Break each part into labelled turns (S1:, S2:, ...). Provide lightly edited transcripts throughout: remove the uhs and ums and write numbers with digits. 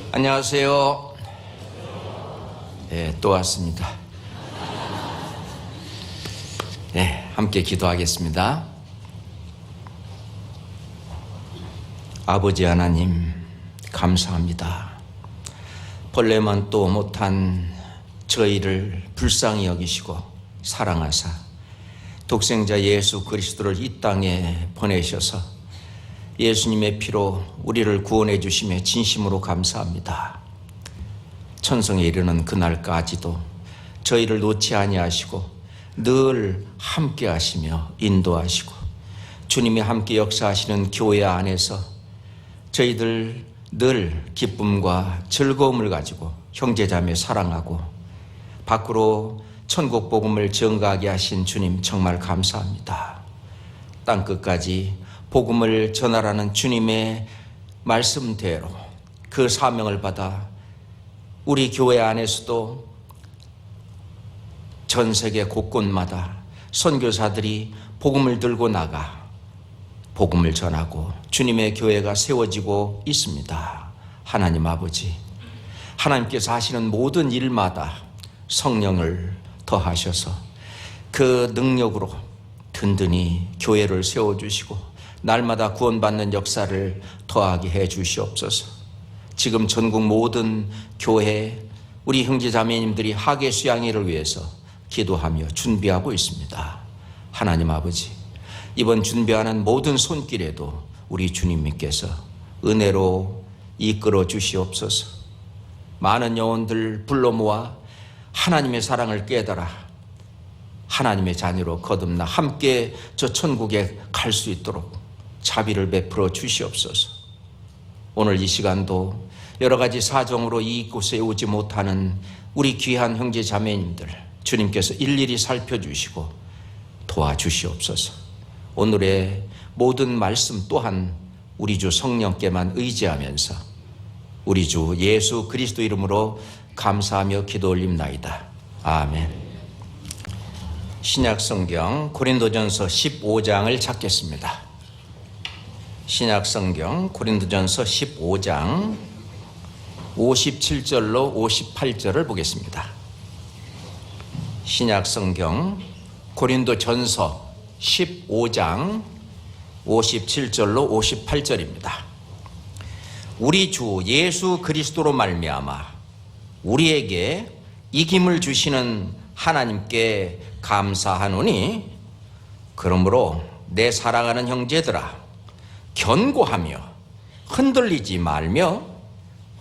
S1: 안녕하세요. 또 왔습니다. 함께 기도하겠습니다. 아버지 하나님, 감사합니다. 본래만 또 못한 저희를 불쌍히 여기시고 사랑하사 독생자 예수 그리스도를 이 땅에 보내셔서 예수님의 피로 우리를 구원해 주심에 진심으로 감사합니다. 천성에 이르는 그날까지도 저희를 놓지 아니하시고 늘 함께 하시며 인도하시고 주님이 함께 역사하시는 교회 안에서 저희들 늘 기쁨과 즐거움을 가지고 형제자매 사랑하고 밖으로 천국 복음을 전가하게 하신 주님 정말 감사합니다. 땅끝까지 복음을 전하라는 주님의 말씀대로 그 사명을 받아 우리 교회 안에서도 전 세계 곳곳마다 선교사들이 복음을 들고 나가 복음을 전하고 주님의 교회가 세워지고 있습니다. 하나님 아버지, 하나님께서 하시는 모든 일마다 성령을 더하셔서 그 능력으로 든든히 교회를 세워주시고 날마다 구원받는 역사를 더하게 해 주시옵소서. 지금 전국 모든 교회 우리 형제자매님들이 학예 수양회를 위해서 기도하며 준비하고 있습니다. 하나님 아버지, 이번 준비하는 모든 손길에도 우리 주님께서 은혜로 이끌어 주시옵소서. 많은 영혼들 불러 모아 하나님의 사랑을 깨달아 하나님의 자녀로 거듭나 함께 저 천국에 갈 수 있도록 자비를 베풀어 주시옵소서. 오늘 이 시간도 여러 가지 사정으로 이곳에 오지 못하는 우리 귀한 형제 자매님들 주님께서 일일이 살펴주시고 도와주시옵소서. 오늘의 모든 말씀 또한 우리 주 성령께만 의지하면서 우리 주 예수 그리스도 이름으로 감사하며 기도 올립나이다. 아멘. 신약성경 고린도전서 15장을 찾겠습니다. 신약성경 고린도전서 15장 57절로 58절을 보겠습니다. 신약성경 고린도전서 15장 57절로 58절입니다. 우리 주 예수 그리스도로 말미암아 우리에게 이김을 주시는 하나님께 감사하노니 그러므로 내 사랑하는 형제들아 견고하며 흔들리지 말며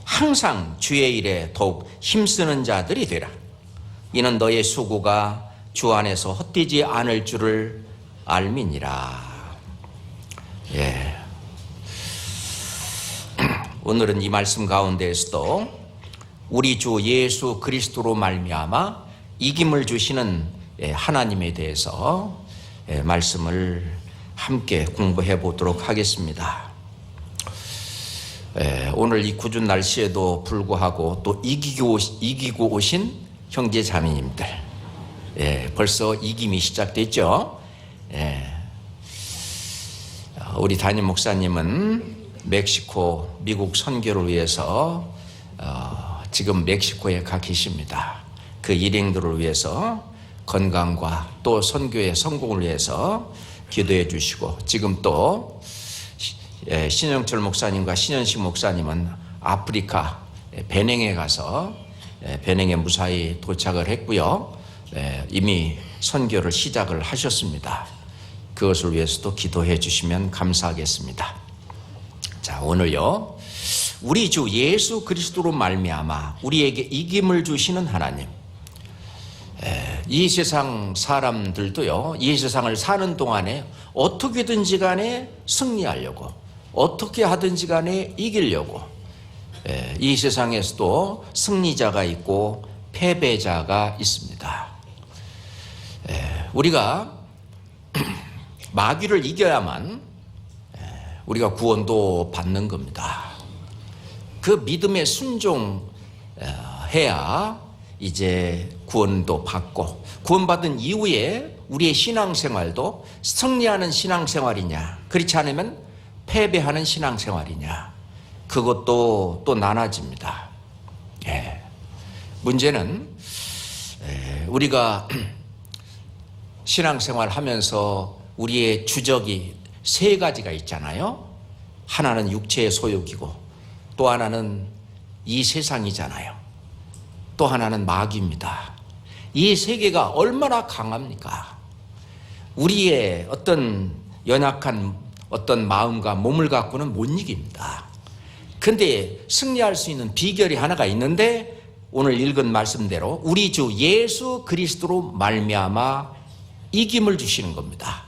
S1: 항상 주의 일에 더욱 힘쓰는 자들이 되라. 이는 너의 수고가 주 안에서 헛되지 않을 줄을 알미니라. 오늘은 이 말씀 가운데에서도 우리 주 예수 그리스도로 말미암아 이김을 주시는 하나님에 대해서 말씀을 함께 공부해 보도록 하겠습니다. 오늘 이 궂은 날씨에도 불구하고 또 이기고 오신 형제 자매님들, 벌써 이김이 시작됐죠. 우리 담임 목사님은 멕시코 미국 선교를 위해서 지금 멕시코에 가 계십니다. 그 일행들을 위해서 건강과 또 선교의 성공을 위해서 기도해 주시고, 지금 또 신영철 목사님과 신현식 목사님은 아프리카 베냉에 가서 베냉에 무사히 도착을 했고요. 이미 선교를 시작을 하셨습니다. 그것을 위해서도 기도해 주시면 감사하겠습니다. 자, 오늘요, 우리 주 예수 그리스도로 말미암아 우리에게 이김을 주시는 하나님. 이 세상 사람들도요, 이 세상을 사는 동안에 어떻게든지 간에 승리하려고, 어떻게 하든지 간에 이기려고, 이 세상에서도 승리자가 있고 패배자가 있습니다. 우리가 마귀를 이겨야만 우리가 구원도 받는 겁니다. 그 믿음에 순종해야 이제 구원도 받고, 구원받은 이후에 우리의 신앙생활도 승리하는 신앙생활이냐, 그렇지 않으면 패배하는 신앙생활이냐, 그것도 또 나눠집니다. 예. 문제는 우리가 신앙생활 하면서 우리의 주적이 세 가지가 있잖아요. 하나는 육체의 소욕이고, 또 하나는 이 세상이잖아요. 또 하나는 마귀입니다. 이 세 개가 얼마나 강합니까? 우리의 어떤 연약한 어떤 마음과 몸을 갖고는 못 이깁니다. 근데 승리할 수 있는 비결이 하나가 있는데, 오늘 읽은 말씀대로 우리 주 예수 그리스도로 말미암아 이김을 주시는 겁니다.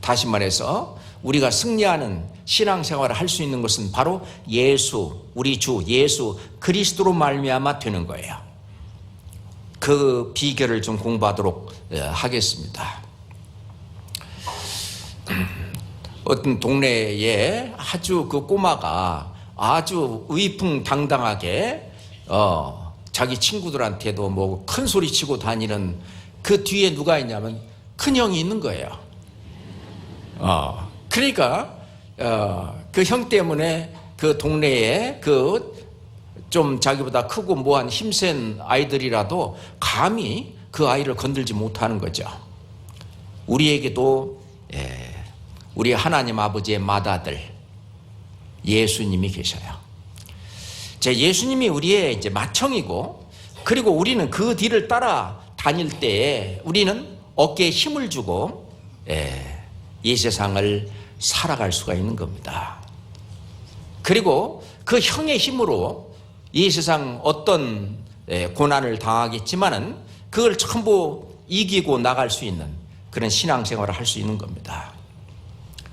S1: 다시 말해서 우리가 승리하는 신앙생활을 할 수 있는 것은 바로 우리 주 예수 그리스도로 말미암아 되는 거예요. 그 비결을 좀 공부하도록 하겠습니다. 어떤 동네에 아주 그 꼬마가 아주 의풍당당하게 자기 친구들한테도 뭐 큰 소리 치고 다니는, 그 뒤에 누가 있냐면 큰형이 있는 거예요. 그러니까 그 형 때문에 그 동네에 그 좀 자기보다 크고 뭐한 힘센 아이들이라도 감히 그 아이를 건들지 못하는 거죠. 우리에게도 우리 하나님 아버지의 맏아들 예수님이 계셔요. 예수님이 우리의 이제 맏형이고, 그리고 우리는 그 뒤를 따라 다닐 때에 우리는 어깨에 힘을 주고 이 세상을 살아갈 수가 있는 겁니다. 그리고 그 형의 힘으로 이 세상 어떤 고난을 당하겠지만은 그걸 전부 이기고 나갈 수 있는 그런 신앙생활을 할 수 있는 겁니다.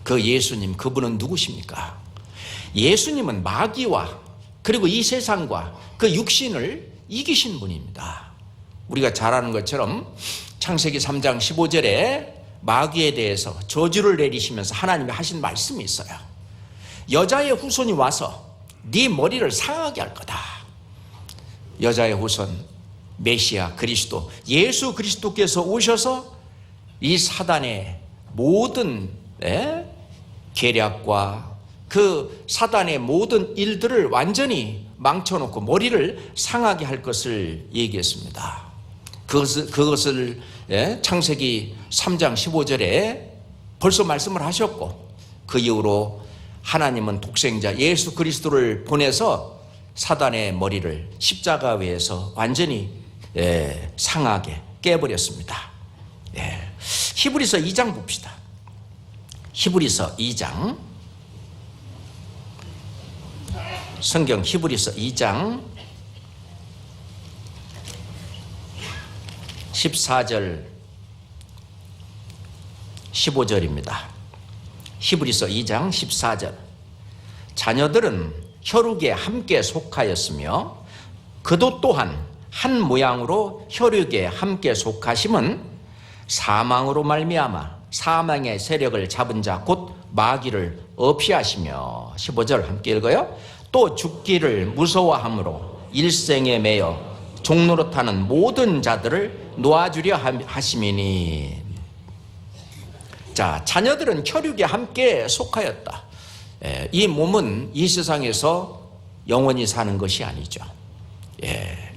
S1: 그 예수님, 그분은 누구십니까? 예수님은 마귀와 그리고 이 세상과 그 육신을 이기신 분입니다. 우리가 잘 아는 것처럼 창세기 3장 15절에 마귀에 대해서 저주를 내리시면서 하나님이 하신 말씀이 있어요. 여자의 후손이 와서 네 머리를 상하게 할 거다. 여자의 후손 메시아 그리스도 예수 그리스도께서 오셔서 이 사단의 모든 계략과 그 사단의 모든 일들을 완전히 망쳐놓고 머리를 상하게 할 것을 얘기했습니다. 그것을 창세기 3장 15절에 벌써 말씀을 하셨고, 그 이후로 하나님은 독생자 예수 그리스도를 보내서 사단의 머리를 십자가 위에서 완전히 상하게 깨버렸습니다. 히브리서 2장 봅시다. 히브리서 2장, 성경 히브리서 2장 14절 15절입니다. 히브리서 2장 14절. 자녀들은 혈육에 함께 속하였으며 그도 또한 한 모양으로 혈육에 함께 속하심은 사망으로 말미암아 사망의 세력을 잡은 자 곧 마귀를 없이 하시며, 15절 함께 읽어요. 또 죽기를 무서워함으로 일생에 매여 종노릇하는 모든 자들을 놓아주려 하심이니. 자, 자녀들은 혈육에 함께 속하였다. 이 몸은 이 세상에서 영원히 사는 것이 아니죠.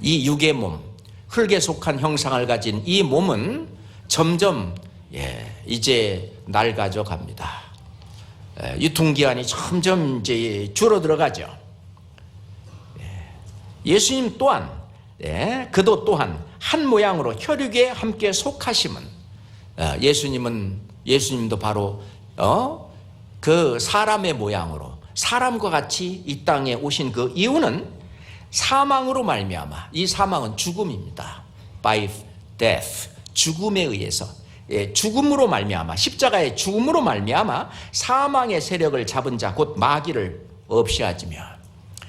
S1: 이 육의 몸, 흙에 속한 형상을 가진 이 몸은 점점 이제 낡아져 갑니다. 유통기한이 점점 이제 줄어들어가죠. 예수님 또한 그도 또한 한 모양으로 혈육에 함께 속하심은, 예수님도 바로 그 사람의 모양으로 사람과 같이 이 땅에 오신 그 이유는 사망으로 말미암아, 이 사망은 죽음입니다. By death, 죽음에 의해서, 죽음으로 말미암아, 십자가의 죽음으로 말미암아 사망의 세력을 잡은 자 곧 마귀를 없이 하지며,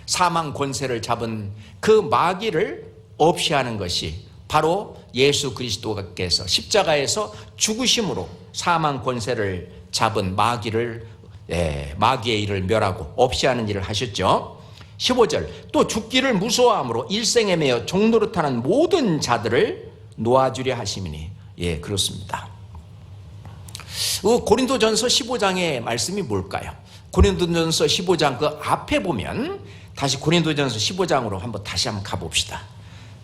S1: 사망 권세를 잡은 그 마귀를 없이 하는 것이 바로 예수 그리스도께서 십자가에서 죽으심으로 사망 권세를 잡은 마귀의 일을 멸하고 없이 하는 일을 하셨죠. 15절. 또 죽기를 무서워함으로 일생에 매여 종노릇하는 모든 자들을 놓아주려 하심이니. 그렇습니다. 고린도전서 15장의 말씀이 뭘까요? 고린도전서 15장 그 앞에 보면 다시 고린도전서 15장으로 한번 가봅시다.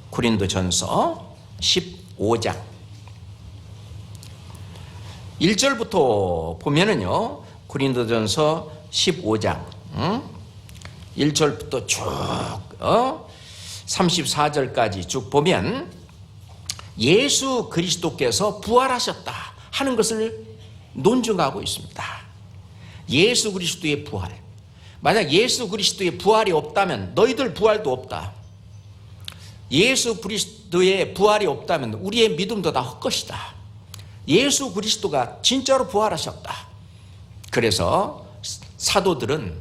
S1: 고린도전서 15장 1절부터 보면은요, 고린도전서 15장 1절부터 쭉 34절까지 쭉 보면 예수 그리스도께서 부활하셨다 하는 것을 논증하고 있습니다. 예수 그리스도의 부활. 만약 예수 그리스도의 부활이 없다면 너희들 부활도 없다. 예수 그리스도의 부활이 없다면 우리의 믿음도 다 헛것이다. 예수 그리스도가 진짜로 부활하셨다. 그래서 사도들은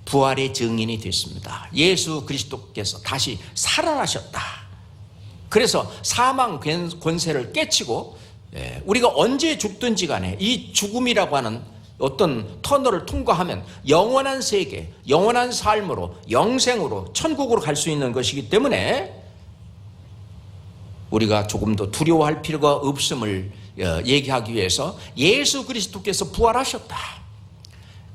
S1: 부활의 증인이 됐습니다. 예수 그리스도께서 다시 살아나셨다. 그래서 사망 권세를 깨치고 우리가 언제 죽든지 간에 이 죽음이라고 하는 어떤 터널을 통과하면 영원한 세계, 영원한 삶으로, 영생으로, 천국으로 갈 수 있는 것이기 때문에 우리가 조금 더 두려워할 필요가 없음을 얘기하기 위해서 예수 그리스도께서 부활하셨다.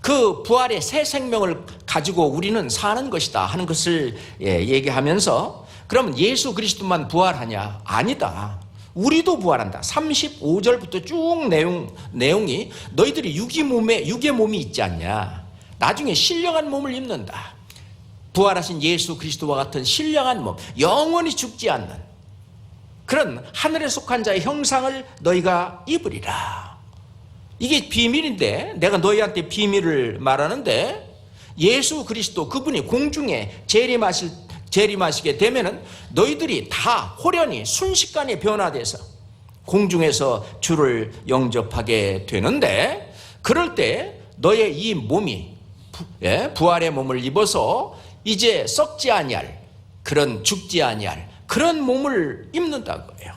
S1: 그 부활의 새 생명을 가지고 우리는 사는 것이다 하는 것을 얘기하면서, 그러면 예수 그리스도만 부활하냐? 아니다. 우리도 부활한다. 35절부터 쭉 내용이 너희들이 육의 몸이 있지 않냐? 나중에 신령한 몸을 입는다. 부활하신 예수 그리스도와 같은 신령한 몸, 영원히 죽지 않는 그런 하늘에 속한 자의 형상을 너희가 입으리라. 이게 비밀인데, 내가 너희한테 비밀을 말하는데, 예수 그리스도 그분이 공중에 재림하시게 되면은 너희들이 다 호련히 순식간에 변화돼서 공중에서 주를 영접하게 되는데, 그럴 때 너의 이 몸이 부활의 몸을 입어서 이제 썩지 아니할, 그런 죽지 아니할 그런 몸을 입는다고요.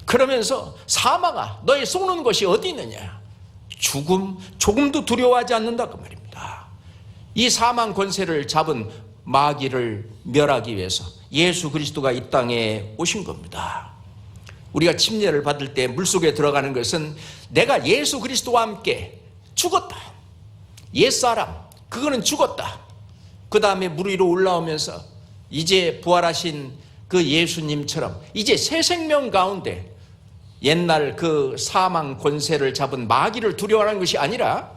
S1: 그러면서 사망아, 너의 쏘는 것이 어디 있느냐? 죽음 조금도 두려워하지 않는다고 말입니다. 이 사망 권세를 잡은 마귀를 멸하기 위해서 예수 그리스도가 이 땅에 오신 겁니다. 우리가 침례를 받을 때 물속에 들어가는 것은 내가 예수 그리스도와 함께 죽었다. 옛사람, 그거는 죽었다. 그 다음에 물 위로 올라오면서 이제 부활하신 그 예수님처럼 이제 새 생명 가운데 옛날 그 사망 권세를 잡은 마귀를 두려워하는 것이 아니라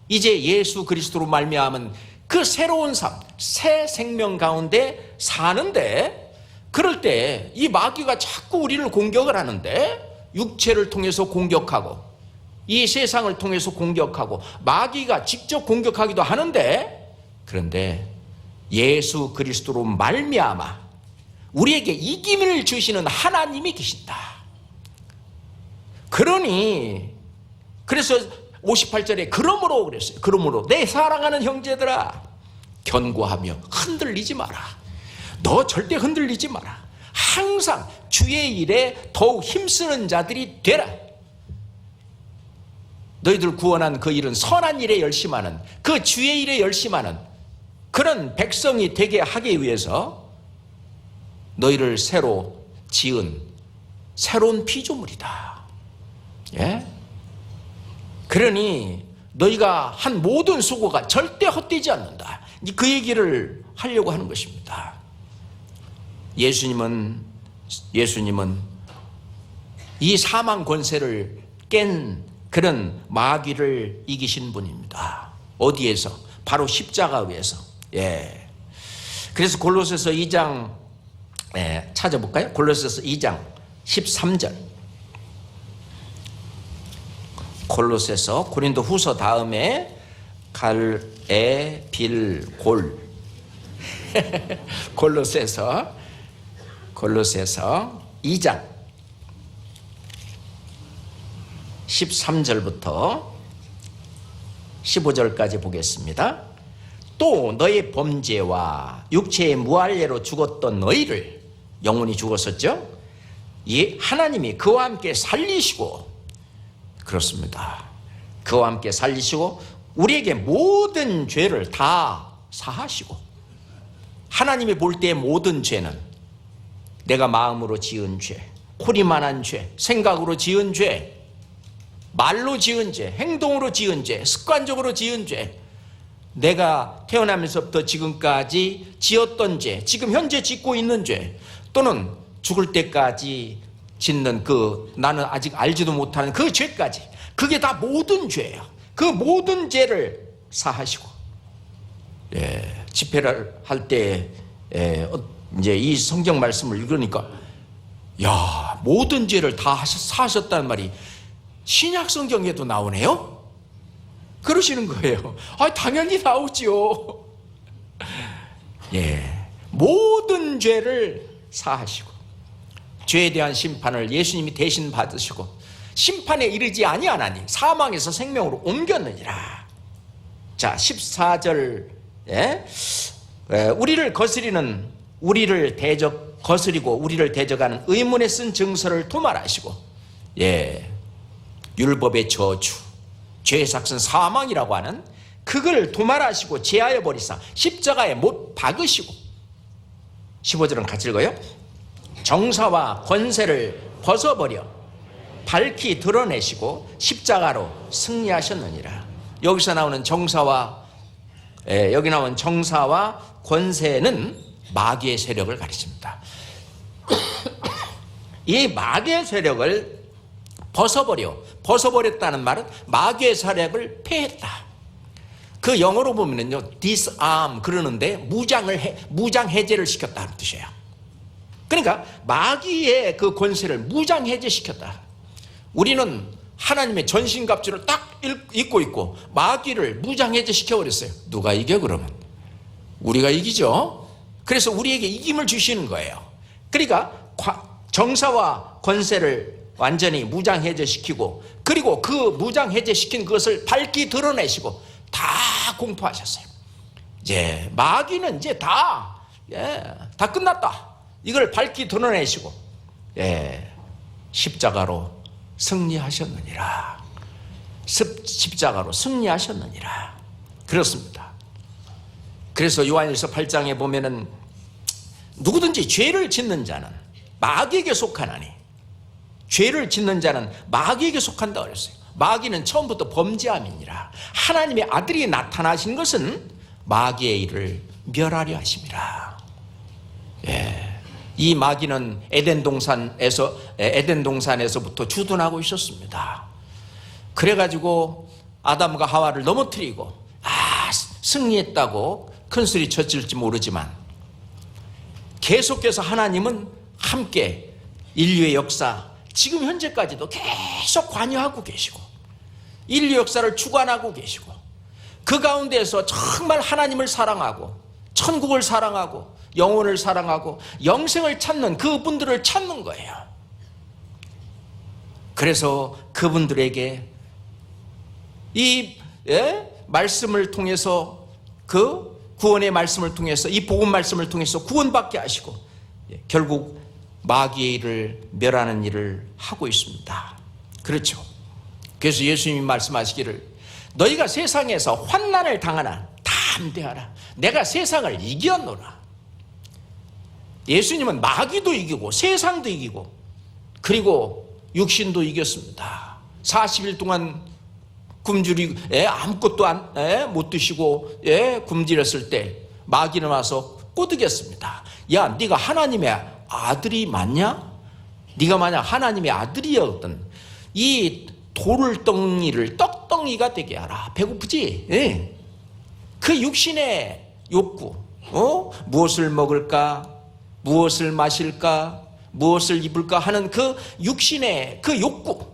S1: 이제 예수 그리스도로 말미암은 그 새로운 삶, 새 생명 가운데 사는데, 그럴 때 이 마귀가 자꾸 우리를 공격을 하는데, 육체를 통해서 공격하고 이 세상을 통해서 공격하고 마귀가 직접 공격하기도 하는데, 그런데 예수 그리스도로 말미암아 우리에게 이김을 주시는 하나님이 계신다. 그래서 58절에 그러므로 그랬어요. 그러므로 내 사랑하는 형제들아, 견고하며 흔들리지 마라. 너 절대 흔들리지 마라. 항상 주의 일에 더욱 힘쓰는 자들이 되라. 너희들 구원한 그 일은 선한 일에 열심하는, 그 주의 일에 열심하는 그런 백성이 되게 하기 위해서 너희를 새로 지은 새로운 피조물이다. 예? 그러니 너희가 한 모든 수고가 절대 헛되지 않는다. 그 얘기를 하려고 하는 것입니다. 예수님은 이 사망 권세를 깬 그런 마귀를 이기신 분입니다. 어디에서? 바로 십자가 위에서. 예. 그래서 골로새서 2장 찾아볼까요? 골로새서 2장 13절. 골로새서, 고린도 후서 다음에 갈에 빌 골. 골로새서 2장 13절부터 15절까지 보겠습니다. 또 너의 범죄와 육체의 무할례로 죽었던 너희를, 영혼이 죽었었죠? 하나님이 그와 함께 살리시고, 그렇습니다. 그와 함께 살리시고 우리에게 모든 죄를 다 사하시고, 하나님이 볼 때 모든 죄는 내가 마음으로 지은 죄, 코리만한 죄, 생각으로 지은 죄, 말로 지은 죄, 행동으로 지은 죄, 습관적으로 지은 죄, 내가 태어나면서부터 지금까지 지었던 죄, 지금 현재 짓고 있는 죄, 또는 죽을 때까지 짓는 나는 아직 알지도 못하는 그 죄까지, 그게 다 모든 죄예요. 그 모든 죄를 사하시고, 집회를 할 때 이제 이 성경 말씀을 읽으니까, 야, 모든 죄를 다 사하셨다는 말이 신약 성경에도 나오네요. 그러시는 거예요. 당연히 나오지요. 모든 죄를 사하시고, 죄에 대한 심판을 예수님이 대신 받으시고, 심판에 이르지 아니하나니 사망에서 생명으로 옮겼느니라. 자, 14절, 우리를 거스리고 우리를 대적하는 의문에 쓴 증서를 도말하시고, 율법의 저주, 죄의 삭은 사망이라고 하는 그걸 도말하시고 제하여 버리사 십자가에 못 박으시고, 15절은 같이 읽어요. 정사와 권세를 벗어버려 밝히 드러내시고 십자가로 승리하셨느니라. 여기서 나오는 여기 나온 정사와 권세는 마귀의 세력을 가리킵니다. 이 마귀의 세력을 벗어버렸다는 말은 마귀의 세력을 패했다. 그 영어로 보면은요, disarm 그러는데 무장 해제를 시켰다는 뜻이에요. 그러니까 마귀의 그 권세를 무장 해제시켰다. 우리는 하나님의 전신갑주를 딱 입고 있고 마귀를 무장 해제시켜버렸어요. 누가 이겨 그러면? 우리가 이기죠. 그래서 우리에게 이김을 주시는 거예요. 그러니까 정사와 권세를 완전히 무장 해제시키고, 그리고 그 무장 해제시킨 그것을 밝히 드러내시고 다 공포하셨어요. 이제 마귀는 이제 다 끝났다. 이걸 밝히 드러내시고 십자가로 승리하셨느니라. 십자가로 승리하셨느니라. 그렇습니다. 그래서 요한일서 8장에 보면은 누구든지 죄를 짓는 자는 마귀에게 속하나니, 죄를 짓는 자는 마귀에게 속한다 그랬어요. 마귀는 처음부터 범죄함이니라. 하나님의 아들이 나타나신 것은 마귀의 일을 멸하려 하심이라. 이 마귀는 에덴 동산에서부터 주둔하고 있었습니다. 그래가지고 아담과 하와를 넘어뜨리고 승리했다고 큰 소리 쳤을지 모르지만, 계속해서 하나님은 함께 인류의 역사, 지금 현재까지도 계속 관여하고 계시고 인류 역사를 주관하고 계시고, 그 가운데에서 정말 하나님을 사랑하고 천국을 사랑하고 영혼을 사랑하고 영생을 찾는 그분들을 찾는 거예요. 그래서 그분들에게 이 말씀을 통해서, 그 구원의 말씀을 통해서, 이 복음 말씀을 통해서 구원받게 하시고 결국 마귀의 일을 멸하는 일을 하고 있습니다. 그렇죠. 그래서 예수님이 말씀하시기를, 너희가 세상에서 환난을 당하나 담대하라. 내가 세상을 이겼노라. 예수님은 마귀도 이기고 세상도 이기고 그리고 육신도 이겼습니다. 40일 동안 굶주리고 아무것도 못 드시고 굶주렸을 때 마귀는 와서 꼬드겼습니다. 야, 네가 하나님의 아들이 맞냐? 네가 만약 하나님의 아들이었던 이 돌덩이를 떡덩이가 되게 하라. 배고프지? 그 육신의 욕구, 무엇을 먹을까, 무엇을 마실까, 무엇을 입을까 하는 그 육신의 그 욕구,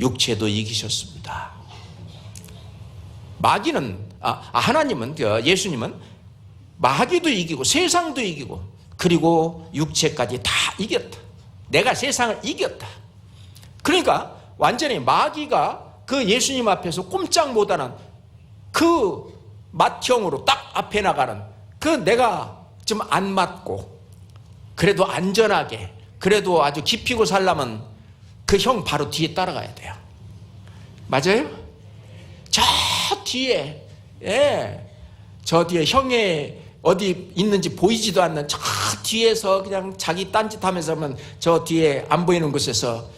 S1: 육체도 이기셨습니다. 마귀는 하나님은, 예수님은 마귀도 이기고 세상도 이기고 그리고 육체까지 다 이겼다. 내가 세상을 이겼다. 그러니까 완전히 마귀가 그 예수님 앞에서 꼼짝 못하는 그 맏형으로 딱 앞에 나가는, 그 내가 좀 안 맞고 그래도 안전하게, 그래도 아주 기피고 살려면 그 형 바로 뒤에 따라가야 돼요. 맞아요? 저 뒤에, 저 뒤에 형의 어디 있는지 보이지도 않는 저 뒤에서 그냥 자기 딴짓하면서 하면 저 뒤에 안 보이는 곳에서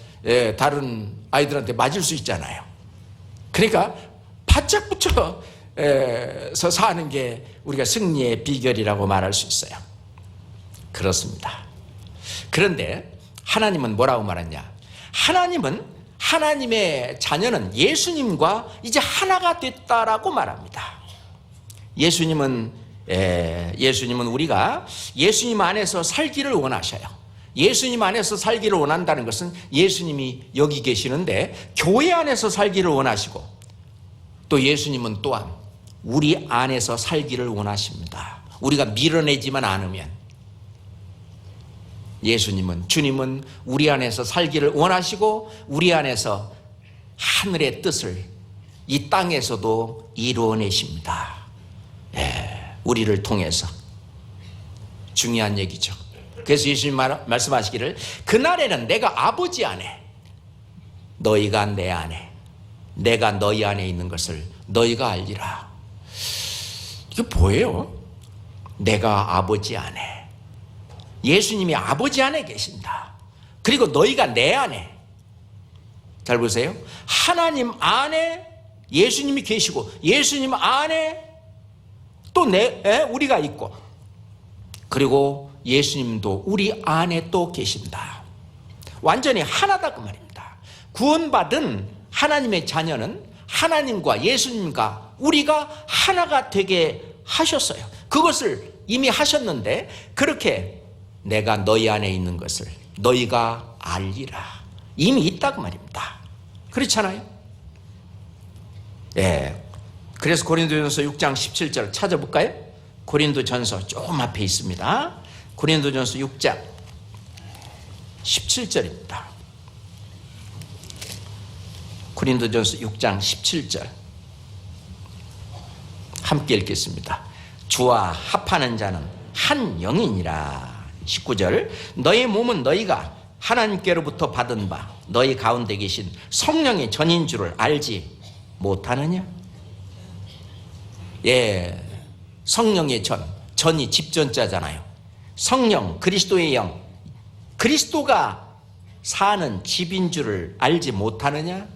S1: 다른 아이들한테 맞을 수 있잖아요. 그러니까 바짝 붙여서 사는 게 우리가 승리의 비결이라고 말할 수 있어요. 그렇습니다. 그런데 하나님은 뭐라고 말했냐? 하나님은, 하나님의 자녀는 예수님과 이제 하나가 됐다라고 말합니다. 예수님은 우리가 예수님 안에서 살기를 원하셔요. 예수님 안에서 살기를 원한다는 것은 예수님이 여기 계시는데 교회 안에서 살기를 원하시고, 또 예수님은 또한 우리 안에서 살기를 원하십니다. 우리가 밀어내지만 않으면. 예수님은, 주님은 우리 안에서 살기를 원하시고 우리 안에서 하늘의 뜻을 이 땅에서도 이루어내십니다. 우리를 통해서. 중요한 얘기죠. 그래서 예수님 말씀하시기를 그날에는 내가 아버지 안에, 너희가 내 안에, 내가 너희 안에 있는 것을 너희가 알리라. 이게 뭐예요? 내가 아버지 안에. 예수님이 아버지 안에 계신다. 그리고 너희가 내 안에. 잘 보세요. 하나님 안에 예수님이 계시고 예수님 안에 또 우리가 있고, 그리고 예수님도 우리 안에 또 계신다. 완전히 하나다 그 말입니다. 구원받은 하나님의 자녀는 하나님과 예수님과 우리가 하나가 되게 하셨어요. 그것을 이미 하셨는데, 그렇게 내가 너희 안에 있는 것을 너희가 알리라. 이미 있다고 말입니다. 그렇잖아요. 그래서 고린도전서 6장 17절 찾아볼까요? 고린도전서 조금 앞에 있습니다. 고린도전서 6장 17절입니다. 고린도전서 6장 17절 함께 읽겠습니다. 주와 합하는 자는 한 영이니라. 19절 너의 몸은 너희가 하나님께로부터 받은 바 너희 가운데 계신 성령의 전인 줄을 알지 못하느냐? 성령의 전이 집전자잖아요. 성령, 그리스도의 영, 그리스도가 사는 집인 줄을 알지 못하느냐?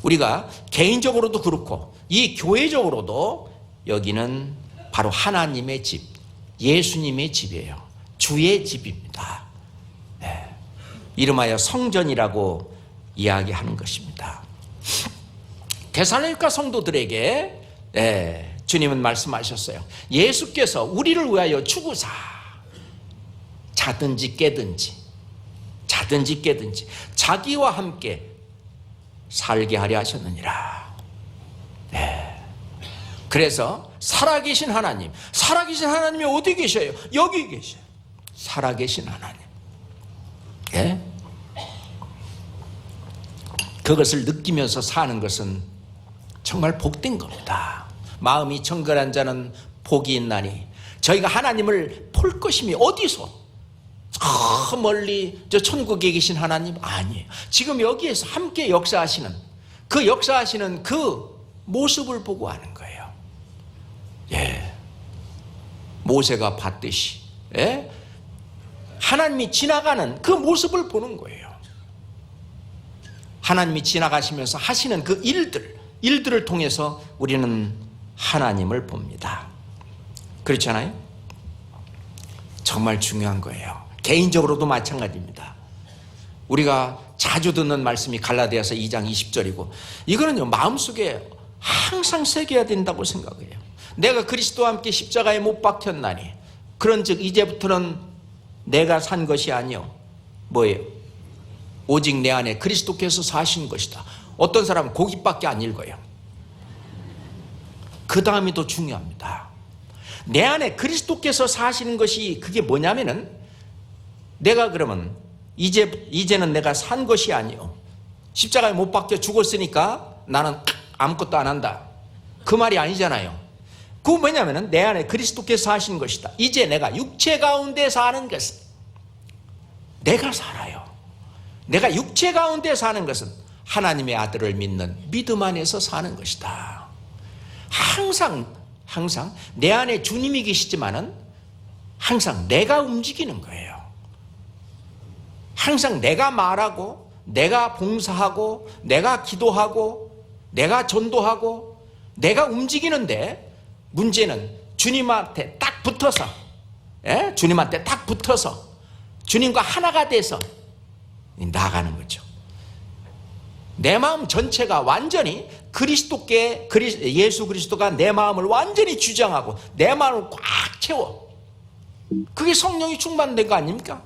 S1: 우리가 개인적으로도 그렇고 이 교회적으로도 여기는 바로 하나님의 집, 예수님의 집이에요. 주의 집입니다. 이름하여 성전이라고 이야기하는 것입니다. 데살로니가 성도들에게 주님은 말씀하셨어요. 예수께서 우리를 위하여 죽으사 자든지 깨든지 자기와 함께 살게 하려 하셨느니라. 그래서 살아계신 하나님이 어디 계셔요? 여기 계셔요. 살아계신 하나님. 그것을 느끼면서 사는 것은 정말 복된 겁니다. 마음이 정결한 자는 복이 있나니. 저희가 하나님을 볼 것이니 어디서? 저 멀리 저 천국에 계신 하나님 아니에요. 지금 여기에서 함께 역사하시는 그 모습을 보고 하는 거예요. 모세가 봤듯이 하나님이 지나가는 그 모습을 보는 거예요. 하나님이 지나가시면서 하시는 그 일들을 통해서 우리는 하나님을 봅니다. 그렇잖아요? 정말 중요한 거예요. 개인적으로도 마찬가지입니다. 우리가 자주 듣는 말씀이 갈라디아서 2장 20절이고 이거는요 마음속에 항상 새겨야 된다고 생각해요. 내가 그리스도와 함께 십자가에 못 박혔나니 그런즉 이제부터는 내가 산 것이 아니요 뭐예요? 오직 내 안에 그리스도께서 사신 것이다. 어떤 사람은 거기밖에 안 읽어요. 그 다음이 더 중요합니다. 내 안에 그리스도께서 사시는 것이 그게 뭐냐면은 내가 그러면 이제는 내가 산 것이 아니요 십자가에 못 박혀 죽었으니까 나는 아무것도 안 한다. 그 말이 아니잖아요. 그건 뭐냐면은 내 안에 그리스도께서 사시는 것이다. 이제 내가 육체 가운데 사는 것은 내가 살아요. 내가 육체 가운데 사는 것은 하나님의 아들을 믿는 믿음 안에서 사는 것이다. 항상 내 안에 주님이 계시지만은 항상 내가 움직이는 거예요. 항상 내가 말하고 내가 봉사하고 내가 기도하고 내가 전도하고 내가 움직이는데 문제는 주님한테 딱 붙어서, 주님한테 딱 붙어서 주님과 하나가 돼서 나아가는 거죠. 내 마음 전체가 완전히 그리스도께, 예수 그리스도가 내 마음을 완전히 주장하고 내 마음을 꽉 채워. 그게 성령이 충만된 거 아닙니까?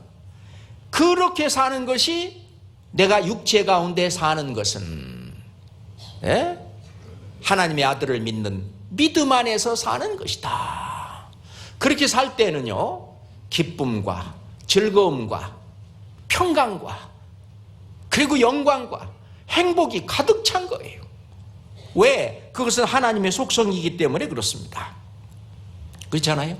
S1: 그렇게 사는 것이, 내가 육체 가운데 사는 것은 하나님의 아들을 믿는 믿음 안에서 사는 것이다. 그렇게 살 때는요, 기쁨과 즐거움과 평강과 그리고 영광과 행복이 가득 찬 거예요. 왜? 그것은 하나님의 속성이기 때문에 그렇습니다. 그렇잖아요?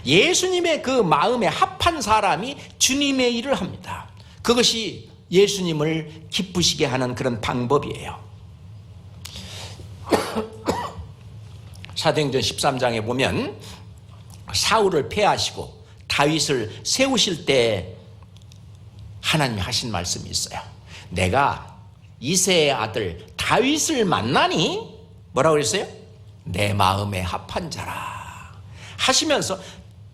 S1: 예수님의 그 마음에 합한 사람이 주님의 일을 합니다. 그것이 예수님을 기쁘시게 하는 그런 방법이에요. 사도행전 13장에 보면 사울을 폐하시고 다윗을 세우실 때 하나님이 하신 말씀이 있어요. 내가 이새의 아들 다윗을 만나니 뭐라고 그랬어요? 내 마음에 합한 자라 하시면서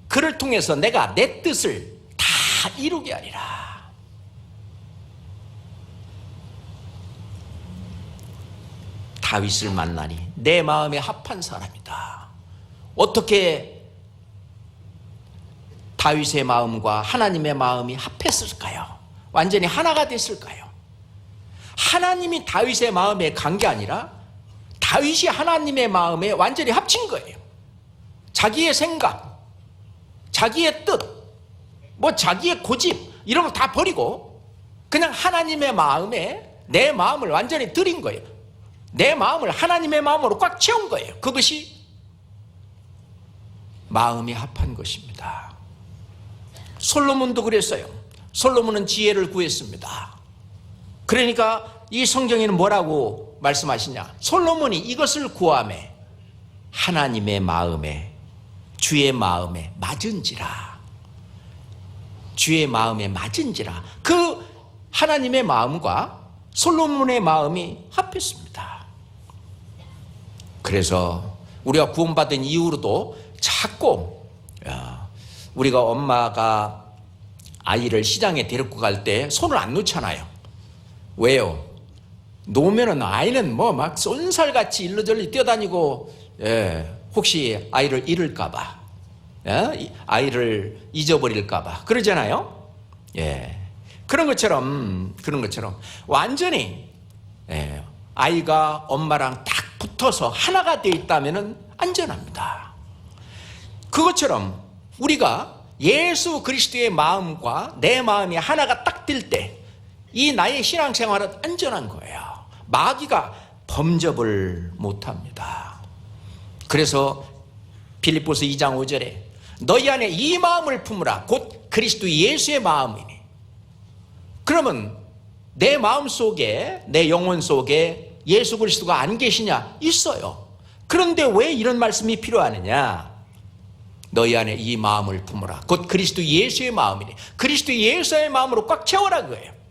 S1: 그를 통해서 내가 내 뜻을 다 이루게 하리라. 다윗을 만나니 내 마음에 합한 사람이다. 어떻게 다윗의 마음과 하나님의 마음이 합했을까요? 완전히 하나가 됐을까요? 하나님이 다윗의 마음에 간 게 아니라 다윗이 하나님의 마음에 완전히 합친 거예요. 자기의 생각, 자기의 뜻, 자기의 고집 이런 거 다 버리고 그냥 하나님의 마음에 내 마음을 완전히 들인 거예요. 내 마음을 하나님의 마음으로 꽉 채운 거예요. 그것이 마음이 합한 것입니다. 솔로몬도 그랬어요. 솔로몬은 지혜를 구했습니다. 그러니까 이 성경에는 뭐라고 말씀하시냐? 솔로몬이 이것을 구하매 하나님의 마음에, 주의 마음에 맞은지라. 주의 마음에 맞은지라. 그 하나님의 마음과 솔로몬의 마음이 합했습니다. 그래서 우리가 구원받은 이후로도 자꾸 우리가 엄마가 아이를 시장에 데리고 갈 때 손을 안 놓잖아요. 왜요? 놓으면은 아이는 막 쏜살같이 일러절리 뛰어다니고, 혹시 아이를 잃을까봐, 아이를 잊어버릴까봐 그러잖아요. 그런 것처럼 완전히 아이가 엄마랑 딱 붙어서 하나가 되어 있다면은 안전합니다. 그것처럼 우리가 예수 그리스도의 마음과 내 마음이 하나가 딱 될 때 이 나의 신앙생활은 안전한 거예요. 마귀가 범접을 못합니다. 그래서 빌립보서 2장 5절에 너희 안에 이 마음을 품으라 곧 그리스도 예수의 마음이니. 그러면 내 마음 속에, 내 영혼 속에 예수 그리스도가 안 계시냐? 있어요. 그런데 왜 이런 말씀이 필요하느냐? 너희 안에 이 마음을 품으라 곧 그리스도 예수의 마음이니. 그리스도 예수의 마음으로 꽉 채워라 그거예요.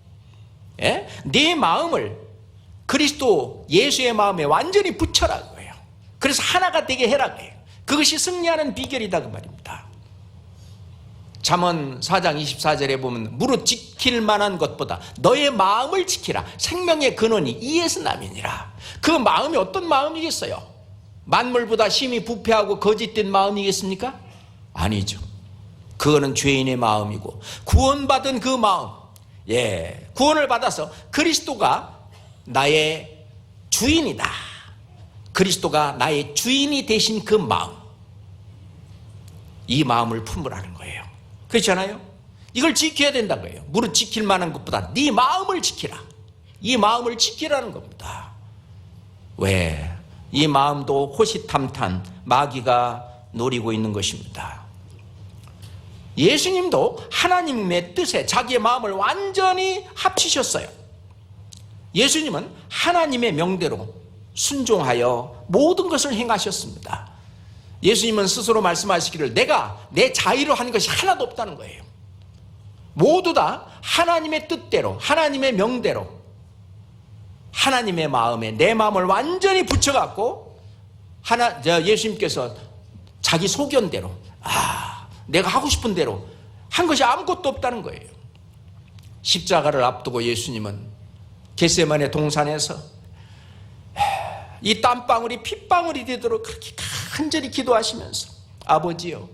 S1: 네 마음을 그리스도 예수의 마음에 완전히 붙여라 그거예요. 그래서 하나가 되게 해라 그거예요. 그것이 승리하는 비결이다 그 말입니다. 잠언 4장 24절에 보면 무릇 지킬 만한 것보다 너의 마음을 지키라. 생명의 근원이 이에서 남이니라. 그 마음이 어떤 마음이겠어요? 만물보다 심히 부패하고 거짓된 마음이겠습니까? 아니죠. 그거는 죄인의 마음이고 구원받은 그 마음, 구원을 받아서 그리스도가 나의 주인이다. 그리스도가 나의 주인이 되신 그 마음, 이 마음을 품으라는 거예요. 그렇잖아요? 이걸 지켜야 된다는 거예요. 무릇 지킬 만한 것보다 네 마음을 지키라. 이 마음을 지키라는 겁니다. 왜? 이 마음도 호시탐탐 마귀가 노리고 있는 것입니다. 예수님도 하나님의 뜻에 자기의 마음을 완전히 합치셨어요. 예수님은 하나님의 명대로 순종하여 모든 것을 행하셨습니다. 예수님은 스스로 말씀하시기를 내가 내 자의로 하는 것이 하나도 없다는 거예요. 모두 다 하나님의 뜻대로, 하나님의 명대로 하나님의 마음에 내 마음을 완전히 붙여갖고 예수님께서 자기 소견대로 내가 하고 싶은 대로 한 것이 아무것도 없다는 거예요. 십자가를 앞두고 예수님은 겟세마네 동산에서 이 땀방울이 핏방울이 되도록 그렇게 간절히 기도하시면서 아버지요,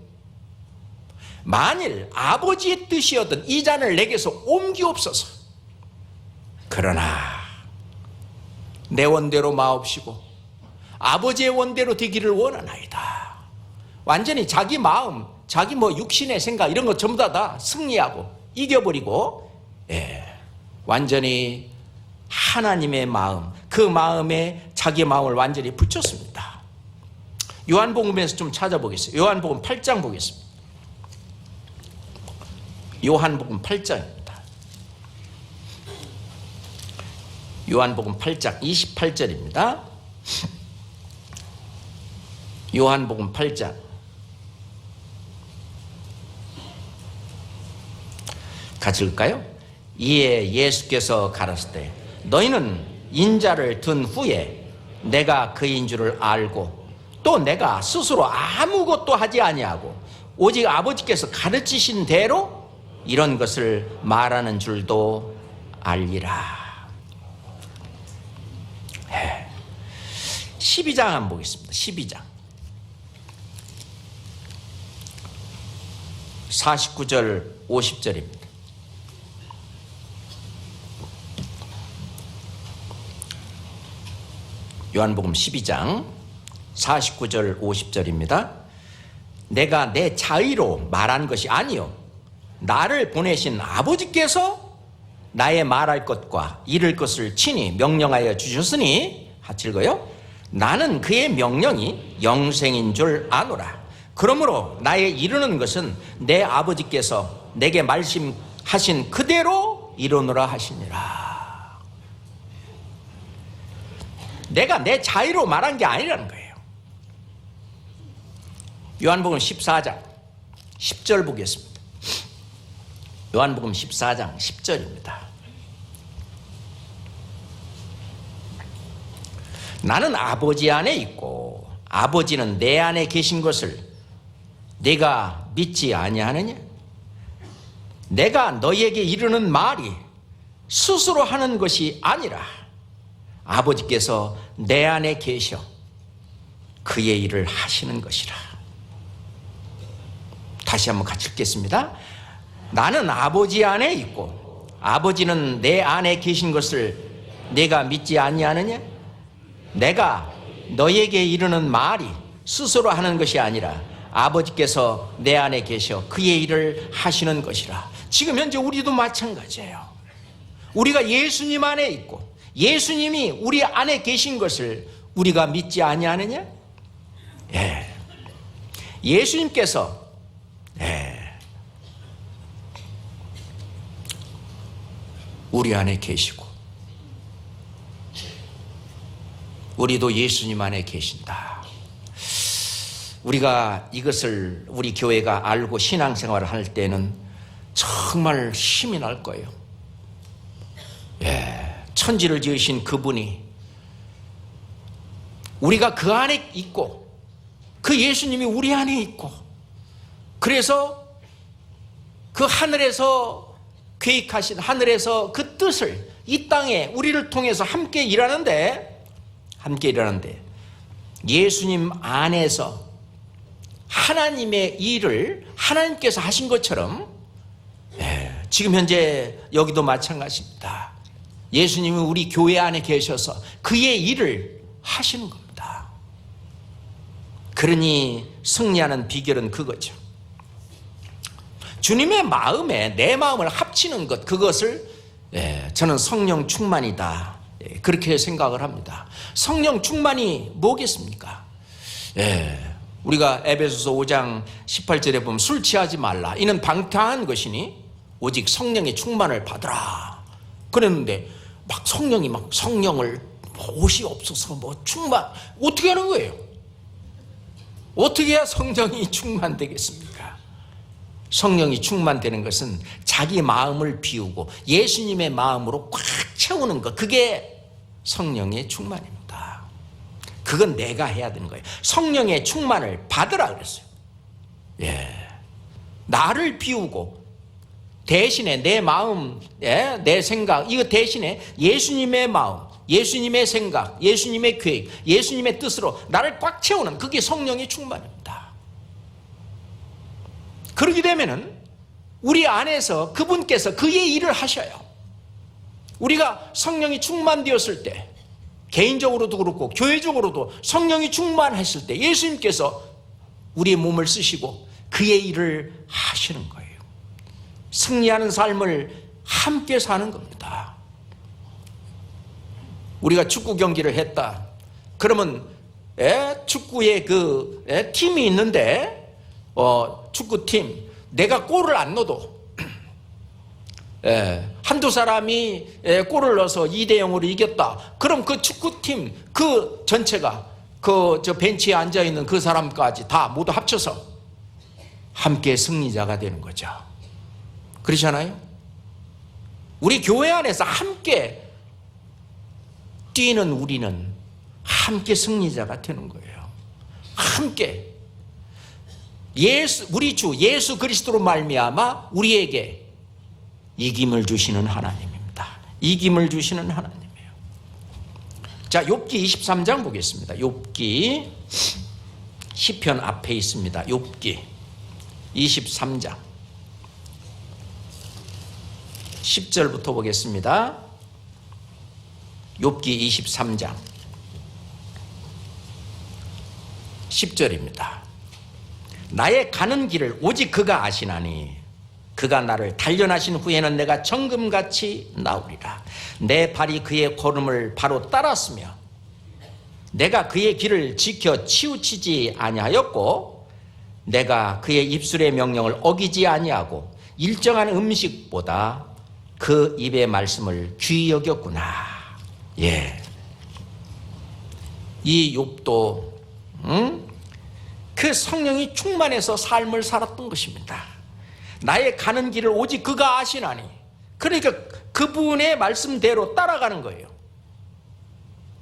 S1: 만일 아버지의 뜻이었던 이 잔을 내게서 옮기옵소서. 그러나 내 원대로 마옵시고 아버지의 원대로 되기를 원하나이다. 완전히 자기 마음, 자기 육신의 생각 이런 거 전부 다 승리하고 이겨버리고 완전히 하나님의 마음, 그 마음에 자기 마음을 완전히 붙였습니다. 요한복음에서 좀 찾아보겠습니다. 요한복음 8장 보겠습니다. 요한복음 8장입니다. 요한복음 8장 28절입니다. 요한복음 8장 같이 읽을까요? 이에 예수께서 가라사대 너희는 인자를 든 후에 내가 그인 줄을 알고 또 내가 스스로 아무것도 하지 아니하고 오직 아버지께서 가르치신 대로 이런 것을 말하는 줄도 알리라. 12장 한번 보겠습니다. 12장 49절 50절입니다. 요한복음 12장 49절 50절입니다. 내가 내 자의로 말한 것이 아니요 나를 보내신 아버지께서 나의 말할 것과 이를 것을 친히 명령하여 주셨으니 같이 읽어요. 나는 그의 명령이 영생인 줄 아노라. 그러므로 나의 이르는 것은 내 아버지께서 내게 말씀하신 그대로 이루노라 하시니라. 내가 내 자의로 말한 게 아니라는 거예요. 요한복음 14장 10절 보겠습니다. 요한복음 14장 10절입니다. 나는 아버지 안에 있고 아버지는 내 안에 계신 것을 네가 믿지 아니하느냐? 내가 너희에게 이르는 말이 스스로 하는 것이 아니라 아버지께서 내 안에 계셔 그의 일을 하시는 것이라. 다시 한번 같이 읽겠습니다. 나는 아버지 안에 있고 아버지는 내 안에 계신 것을 네가 믿지 아니하느냐? 내가 너에게 이르는 말이 스스로 하는 것이 아니라 아버지께서 내 안에 계셔 그의 일을 하시는 것이라. 지금 현재 우리도 마찬가지예요. 우리가 예수님 안에 있고 예수님이 우리 안에 계신 것을 우리가 믿지 아니하느냐? 예수님께서 우리 안에 계시고 우리도 예수님 안에 계신다. 우리가 이것을 우리 교회가 알고 신앙생활을 할 때는 정말 힘이 날 거예요. 천지를 지으신 그분이 우리가 그 안에 있고 그 예수님이 우리 안에 있고 그래서 그 하늘에서 계획하신 하늘에서 그 뜻을 이 땅에 우리를 통해서 함께 일하는데 예수님 안에서 하나님의 일을 하나님께서 하신 것처럼 지금 현재 여기도 마찬가지입니다. 예수님은 우리 교회 안에 계셔서 그의 일을 하시는 겁니다. 그러니 승리하는 비결은 그거죠. 주님의 마음에 내 마음을 합치는 것, 그것을 저는 성령 충만이다, 그렇게 생각을 합니다. 성령 충만이 뭐겠습니까? 우리가 에베소서 5장 18절에 보면 술 취하지 말라, 이는 방탕한 것이니 오직 성령의 충만을 받으라 그랬는데 막 성령을 옷이 없어서 충만 어떻게 하는 거예요? 어떻게 해야 성령이 충만되겠습니까? 성령이 충만되는 것은 자기 마음을 비우고 예수님의 마음으로 꽉 채우는 것, 그게 성령의 충만입니다. 그건 내가 해야 되는 거예요. 성령의 충만을 받으라 그랬어요. 나를 비우고 대신에 내 마음, 내 생각, 이거 대신에 예수님의 마음, 예수님의 생각, 예수님의 계획, 예수님의 뜻으로 나를 꽉 채우는 그게 성령의 충만입니다. 그렇게 되면은 우리 안에서 그분께서 그의 일을 하셔요. 우리가 성령이 충만되었을 때, 개인적으로도 그렇고 교회적으로도 성령이 충만했을 때 예수님께서 우리의 몸을 쓰시고 그의 일을 하시는 거예요. 승리하는 삶을 함께 사는 겁니다. 우리가 축구 경기를 했다. 그러면 축구의 팀이 있는데 축구팀 내가 골을 안 넣어도 한두 사람이 골을 넣어서 2대0으로 이겼다. 그럼 그 축구팀 그 전체가 저 벤치에 앉아있는 그 사람까지 다 모두 합쳐서 함께 승리자가 되는 거죠. 그렇잖아요? 우리 교회 안에서 함께 뛰는 우리는 함께 승리자가 되는 거예요. 함께 우리 주 예수 그리스도로 말미암아 우리에게 이김을 주시는 하나님입니다. 이김을 주시는 하나님이에요. 자, 욥기 23장 보겠습니다. 욥기 시편 앞에 있습니다. 욥기 23장 10절부터 보겠습니다. 욥기 23장 10절입니다. 나의 가는 길을 오직 그가 아시나니 그가 나를 단련하신 후에는 내가 정금같이 나오리라. 내 발이 그의 걸음을 바로 따랐으며 내가 그의 길을 지켜 치우치지 아니하였고 내가 그의 입술의 명령을 어기지 아니하고 일정한 음식보다 그 입의 말씀을 귀히 여겼구나. 이 욥도 그 성령이 충만해서 삶을 살았던 것입니다. 나의 가는 길을 오직 그가 아시나니, 그러니까 그분의 말씀대로 따라가는 거예요.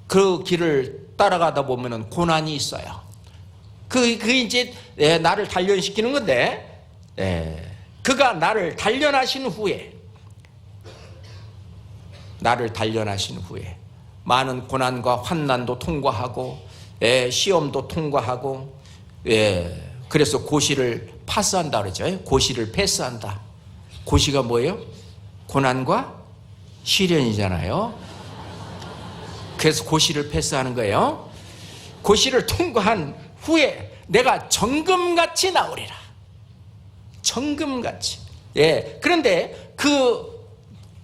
S1: 그 길을 따라가다 보면은 고난이 있어요. 그게 이제 나를 단련시키는 건데, 그가 나를 단련하신 후에 많은 고난과 환난도 통과하고 시험도 통과하고 그래서 고시를 파스한다 그러죠. 고시를 패스한다. 고시가 뭐예요? 고난과 시련이잖아요. 그래서 고시를 패스하는 거예요. 고시를 통과한 후에 내가 정금같이 나오리라. 정금같이. 그런데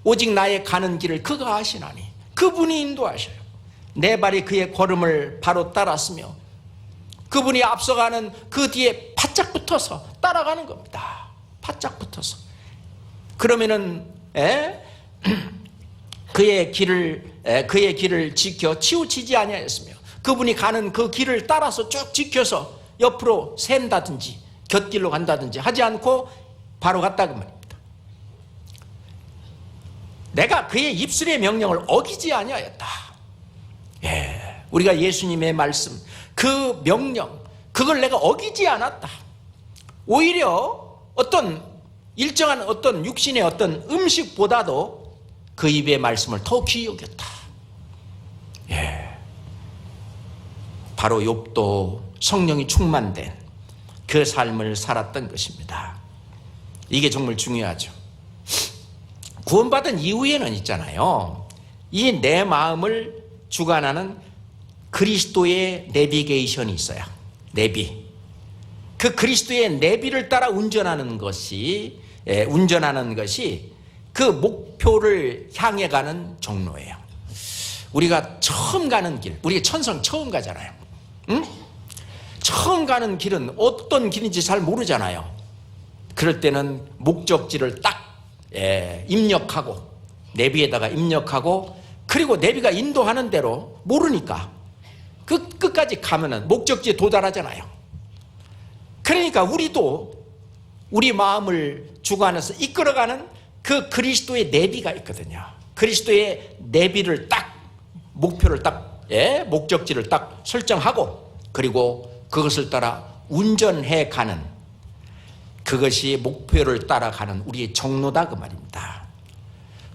S1: 오직 나의 가는 길을 그가 아시나니 그분이 인도하셔요. 내 발이 그의 걸음을 바로 따랐으며 그분이 앞서가는 그 뒤에 바짝 붙어서 따라가는 겁니다. 바짝 붙어서. 그러면은 그의 길을 지켜 치우치지 아니하였으며 그분이 가는 그 길을 따라서 쭉 지켜서 옆으로 샌다든지 곁길로 간다든지 하지 않고 바로 갔다 그 말입니다. 내가 그의 입술의 명령을 어기지 아니하였다. 우리가 예수님의 말씀, 그 명령, 그걸 내가 어기지 않았다. 오히려 일정한 육신의 음식보다도 그 입의 말씀을 더 귀히 여겼다. 바로 욥도 성령이 충만된 그 삶을 살았던 것입니다. 이게 정말 중요하죠. 구원받은 이후에는 있잖아요. 이 내 마음을 주관하는 그리스도의 내비게이션이 있어요. 내비. 그 그리스도의 내비를 따라 운전하는 것이 그 목표를 향해 가는 종로예요. 우리가 처음 가는 길, 우리가 천성 처음 가잖아요. 응? 처음 가는 길은 어떤 길인지 잘 모르잖아요. 그럴 때는 목적지를 딱 입력하고 내비에다가 입력하고 그리고 내비가 인도하는 대로 모르니까 그 끝까지 가면은 목적지에 도달하잖아요. 그러니까 우리도 우리 마음을 주관해서 이끌어가는 그 그리스도의 내비가 있거든요. 그리스도의 내비를 딱 목표를 딱, 목적지를 딱 설정하고 그리고 그것을 따라 운전해 가는, 그것이 목표를 따라가는 우리의 정로다 그 말입니다.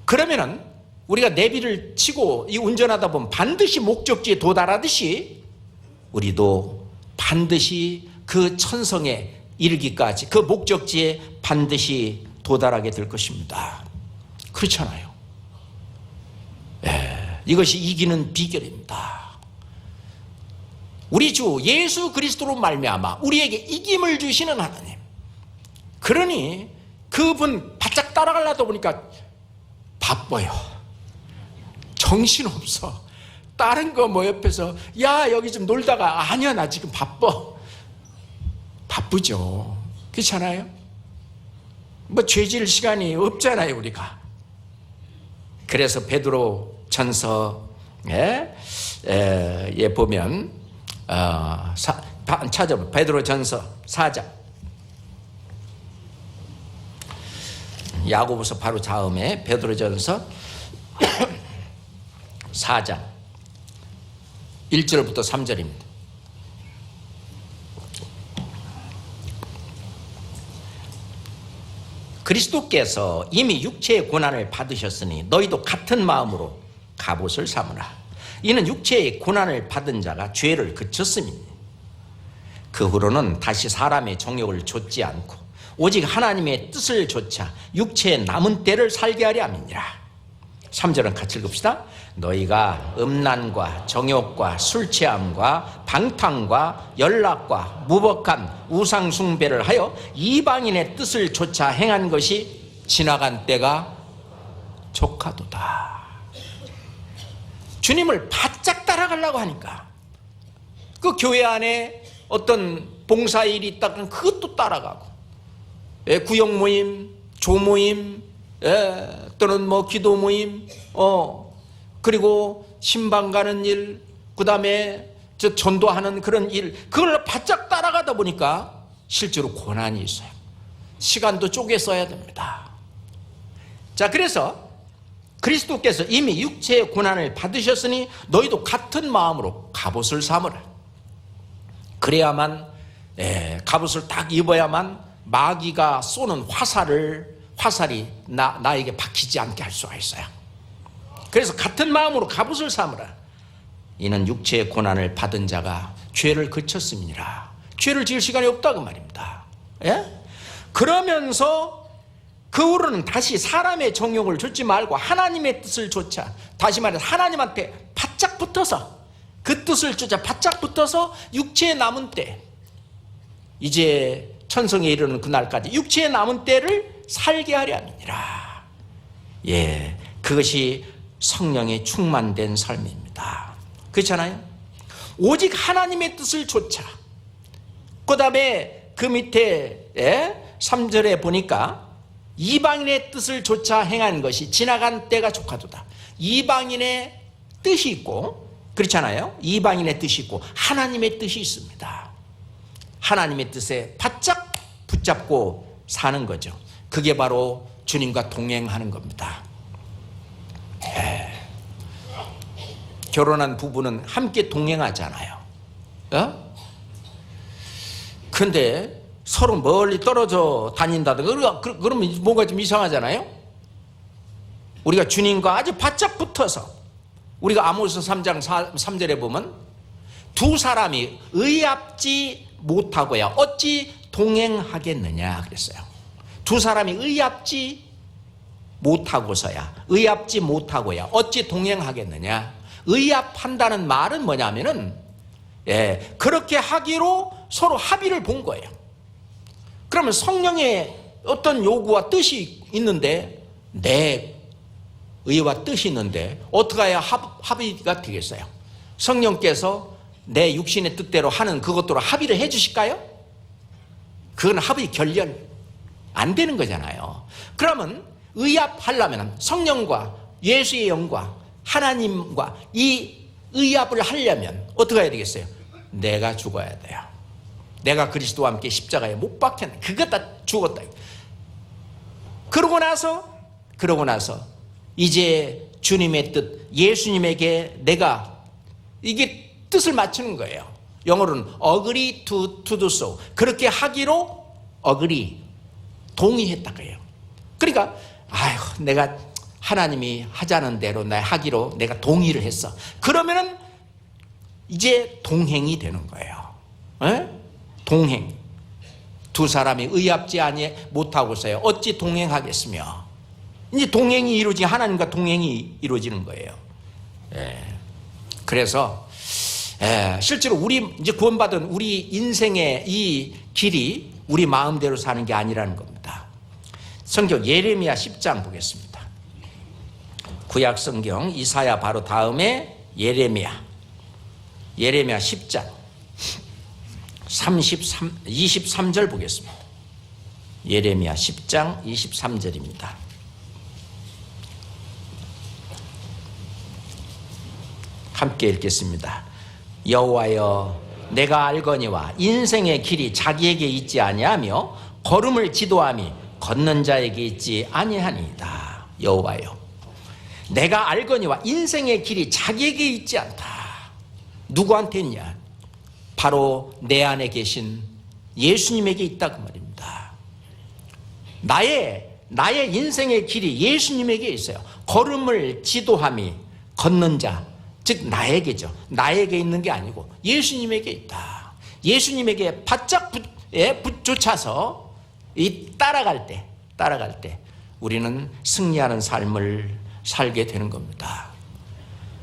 S1: 그러면은 우리가 내비를 치고 이 운전하다 보면 반드시 목적지에 도달하듯이 우리도 반드시 그 천성에 이르기까지 그 목적지에 반드시 도달하게 될 것입니다. 그렇잖아요. 이것이 이기는 비결입니다. 우리 주 예수 그리스도로 말미암아 우리에게 이김을 주시는 하나님, 그러니 그분 바짝 따라가려다 보니까 바빠요. 정신없어. 다른 거 뭐 옆에서 야 여기 좀 놀다가 아니야 나 지금 바빠. 바쁘죠. 그렇잖아요. 뭐 죄질 시간이 없잖아요 우리가. 그래서 베드로 전서에 보면 찾아보 베드로 전서 4장, 야고보서 바로 다음에 베드로 전서 4장 1절부터 3절입니다. 그리스도께서 이미 육체의 고난을 받으셨으니 너희도 같은 마음으로 갑옷을 삼으라. 이는 육체의 고난을 받은 자가 죄를 그쳤음이니 그 후로는 다시 사람의 정욕을 좇지 않고 오직 하나님의 뜻을 좇아 육체의 남은 때를 살게 하려 함이니라. 3절은 같이 읽읍시다. 너희가 음란과 정욕과 술취함과 방탕과 연락과 무법함 우상 숭배를 하여 이방인의 뜻을 좇아 행한 것이 지나간 때가 족하도다. 주님을 바짝 따라가려고 하니까 그 교회 안에 어떤 봉사일이 있다면 그것도 따라가고, 구역 모임, 조모임, 또는 뭐 기도 모임, 그리고 신방 가는 일, 그 다음에 전도하는 그런 일, 그걸 바짝 따라가다 보니까 실제로 고난이 있어요. 시간도 쪼개 써야 됩니다. 자, 그래서 그리스도께서 이미 육체의 고난을 받으셨으니 너희도 같은 마음으로 갑옷을 삼으라. 그래야만, 갑옷을 딱 입어야만 마귀가 쏘는 화살이 나에게 박히지 않게 할 수가 있어요. 그래서 같은 마음으로 갑옷을 삼으라. 이는 육체의 고난을 받은 자가 죄를 그쳤음이니라. 죄를 지을 시간이 없다고 말입니다. 그러면서 그 후로는 다시 사람의 정욕을 좇지 말고 하나님의 뜻을 좇아, 다시 말해서 하나님한테 바짝 붙어서 그 뜻을 좇아 바짝 붙어서 육체의 남은 때, 이제 천성에 이르는 그날까지 육체의 남은 때를 살게 하려 함이니라. 그것이 성령에 충만된 삶입니다. 그렇잖아요. 오직 하나님의 뜻을 좇아. 그 다음에 그 밑에 3절에 보니까 이방인의 뜻을 좇아 행한 것이 지나간 때가 족하도다. 이방인의 뜻이 있고, 그렇잖아요. 이방인의 뜻이 있고 하나님의 뜻이 있습니다. 하나님의 뜻에 바짝 붙잡고 사는 거죠. 그게 바로 주님과 동행하는 겁니다. 결혼한 부부는 함께 동행하잖아요. 근데 서로 멀리 떨어져 다닌다든가 그러면 뭔가 좀 이상하잖아요. 우리가 주님과 아주 바짝 붙어서, 우리가 아모스 3장 3절에 보면 두 사람이 의합지 못하고야 어찌 동행하겠느냐 그랬어요. 두 사람이 의합지 못하고야 어찌 동행하겠느냐. 의합한다는 말은 뭐냐면은 그렇게 하기로 서로 합의를 본 거예요. 그러면 성령의 어떤 요구와 뜻이 있는데, 내 의와 뜻이 있는데 어떻게 해야 합의가 되겠어요? 성령께서 내 육신의 뜻대로 하는 그것대로 합의를 해 주실까요? 그건 합의 결렬 안 되는 거잖아요. 그러면 의합하려면 성령과 예수의 영과 하나님과 이 의합을 하려면 어떻게 해야 되겠어요? 내가 죽어야 돼요. 내가 그리스도와 함께 십자가에 못 박혔네. 그거 다 죽었다. 그러고 나서 이제 주님의 뜻, 예수님에게 내가 이게 뜻을 맞추는 거예요. 영어로는 agree to do so. 그렇게 하기로 agree, 동의했다고 해요. 그러니까 내가 하나님이 하자는 대로 나 하기로 내가 동의를 했어. 그러면은 이제 동행이 되는 거예요. 에? 동행. 두 사람이 의합지 아니 못하고서요 어찌 동행하겠으며. 이제 동행이 이루어지, 하나님과 동행이 이루어지는 거예요. 그래서 실제로 우리 이제 구원받은 우리 인생의 이 길이 우리 마음대로 사는 게 아니라는 겁니다. 성경 예레미야 10장 보겠습니다. 구약 성경 이사야 바로 다음에 예레미야 10장 23절 보겠습니다. 예레미야 10장 23절입니다. 함께 읽겠습니다. 여호와여, 내가 알거니와 인생의 길이 자기에게 있지 아니하며 걸음을 지도함이 걷는 자에게 있지 아니하니이다. 여호와여, 내가 알거니와 인생의 길이 자기에게 있지 않다. 누구한테 있냐? 바로 내 안에 계신 예수님에게 있다 그 말입니다. 나의 인생의 길이 예수님에게 있어요. 걸음을 지도함이 걷는 자, 즉 나에게죠. 나에게 있는 게 아니고 예수님에게 있다. 예수님에게 바짝 붙여서 따라갈 때 우리는 승리하는 삶을 살게 되는 겁니다.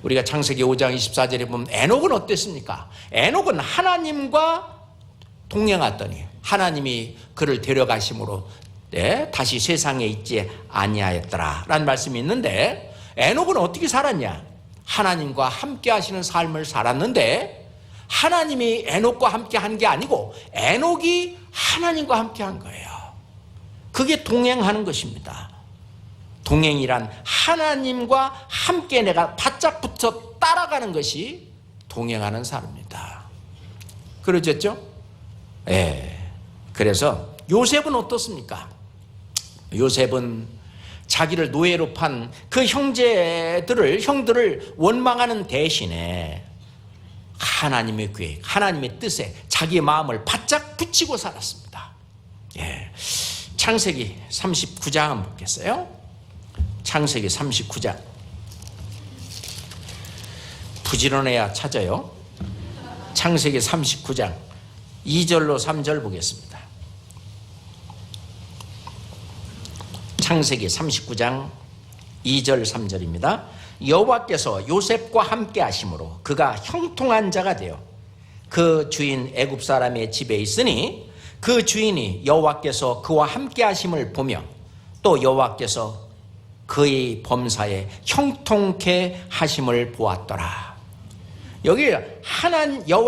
S1: 우리가 창세기 5장 24절에 보면 에녹은 어땠습니까? 에녹은 하나님과 동행하더니 하나님이 그를 데려가심으로 다시 세상에 있지 아니하였더라 라는 말씀이 있는데, 에녹은 어떻게 살았냐? 하나님과 함께 하시는 삶을 살았는데, 하나님이 에녹과 함께 한 게 아니고 에녹이 하나님과 함께 한 거예요. 그게 동행하는 것입니다. 동행이란 하나님과 함께 내가 바짝 붙어 따라가는 것이 동행하는 삶입니다. 그러셨죠? 그래서 요셉은 어떻습니까? 요셉은 자기를 노예로 판 그 형들을 원망하는 대신에 하나님의 계획, 하나님의 뜻에 자기의 마음을 바짝 붙이고 살았습니다. 창세기 39장 한번 보겠어요. 창세기 39장. 부지런해야 찾아요. 창세기 39장 2절로 3절 보겠습니다. 창세기 39장 2절 3절입니다. 여호와께서 요셉과 함께 하심으로 그가 형통한 자가 되어 그 주인 애굽 사람의 집에 있으니 그 주인이 여호와께서 그와 함께 하심을 보며 또 여호와께서 그의 범사에 형통케 하심을 보았더라. 여기 하나님께서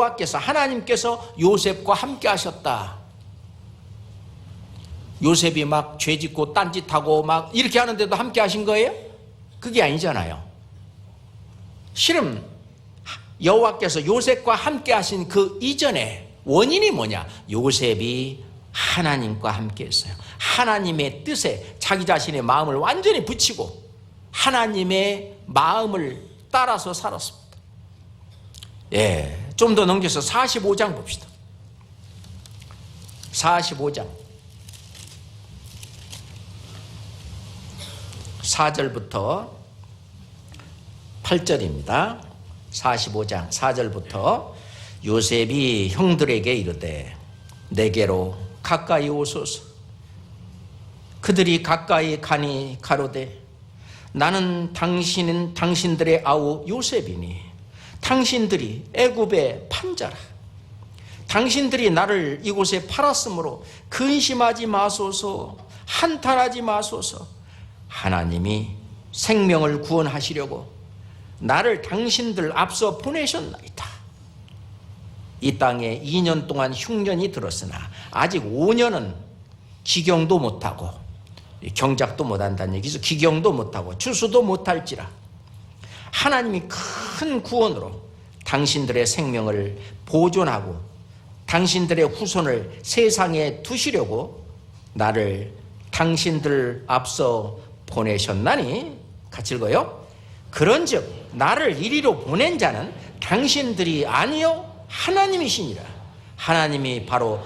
S1: 요셉과 함께 하셨다. 요셉이 막 죄짓고 딴짓하고 막 이렇게 하는데도 함께 하신 거예요? 그게 아니잖아요. 실은 여호와께서 요셉과 함께 하신 그 이전에 원인이 뭐냐? 요셉이 하나님과 함께 했어요. 하나님의 뜻에 자기 자신의 마음을 완전히 붙이고 하나님의 마음을 따라서 살았습니다. 좀 더 넘겨서 45장 봅시다. 45장 4절부터 8절입니다. 45장 4절부터 요셉이 형들에게 이르되 내게로 가까이 오소서. 그들이 가까이 가니 가로되 나는 당신들의 아우 요셉이니 당신들이 애굽의 판자라. 당신들이 나를 이곳에 팔았으므로 근심하지 마소서, 한탄하지 마소서. 하나님이 생명을 구원하시려고 나를 당신들 앞서 보내셨나이다. 이 땅에 2년 동안 흉년이 들었으나 아직 5년은 기경도 못하고, 경작도 못한다는 얘기죠. 기경도 못하고 추수도 못할지라 하나님이 큰 구원으로 당신들의 생명을 보존하고 당신들의 후손을 세상에 두시려고 나를 당신들 앞서 보내셨나니. 같이 읽어요. 그런즉 나를 이리로 보낸 자는 당신들이 아니요 하나님이시니라. 하나님이 바로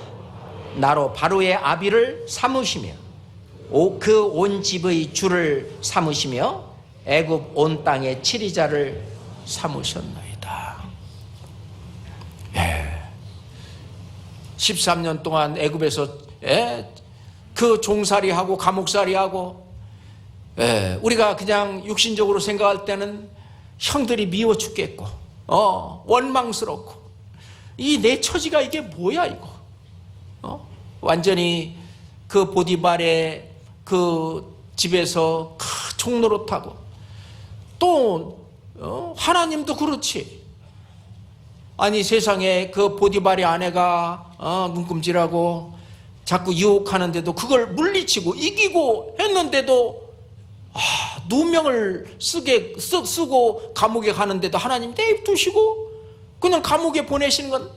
S1: 나로 바로의 아비를 삼으시며 그 온 집의 주를 삼으시며 애굽 온 땅의 치리자를 삼으셨나이다. 13년 동안 애굽에서 그 종살이하고 감옥살이하고, 우리가 그냥 육신적으로 생각할 때는 형들이 미워 죽겠고 원망스럽고, 이 내 처지가 이게 뭐야 이거, 완전히 그 보디발의 그 집에서 종노릇하고, 또 하나님도 그렇지. 아니 세상에 그 보디발의 아내가 눈금질하고 자꾸 유혹하는데도 그걸 물리치고 이기고 했는데도 누명을 쓰고 감옥에 가는데도 하나님 내두시고 그냥 감옥에 보내시는 건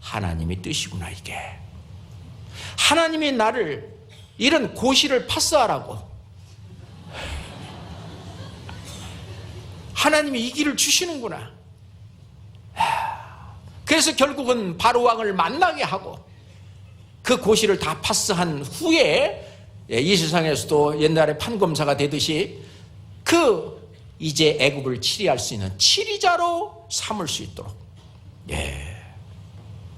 S1: 하나님의 뜻이구나. 이게 하나님이 나를 이런 고시를 파스하라고 하나님이 이 길을 주시는구나. 그래서 결국은 바로왕을 만나게 하고 그 고시를 다 파스한 후에 이 세상에서도 옛날에 판검사가 되듯이 이제 애굽을 치리할 수 있는 치리자로 삼을 수 있도록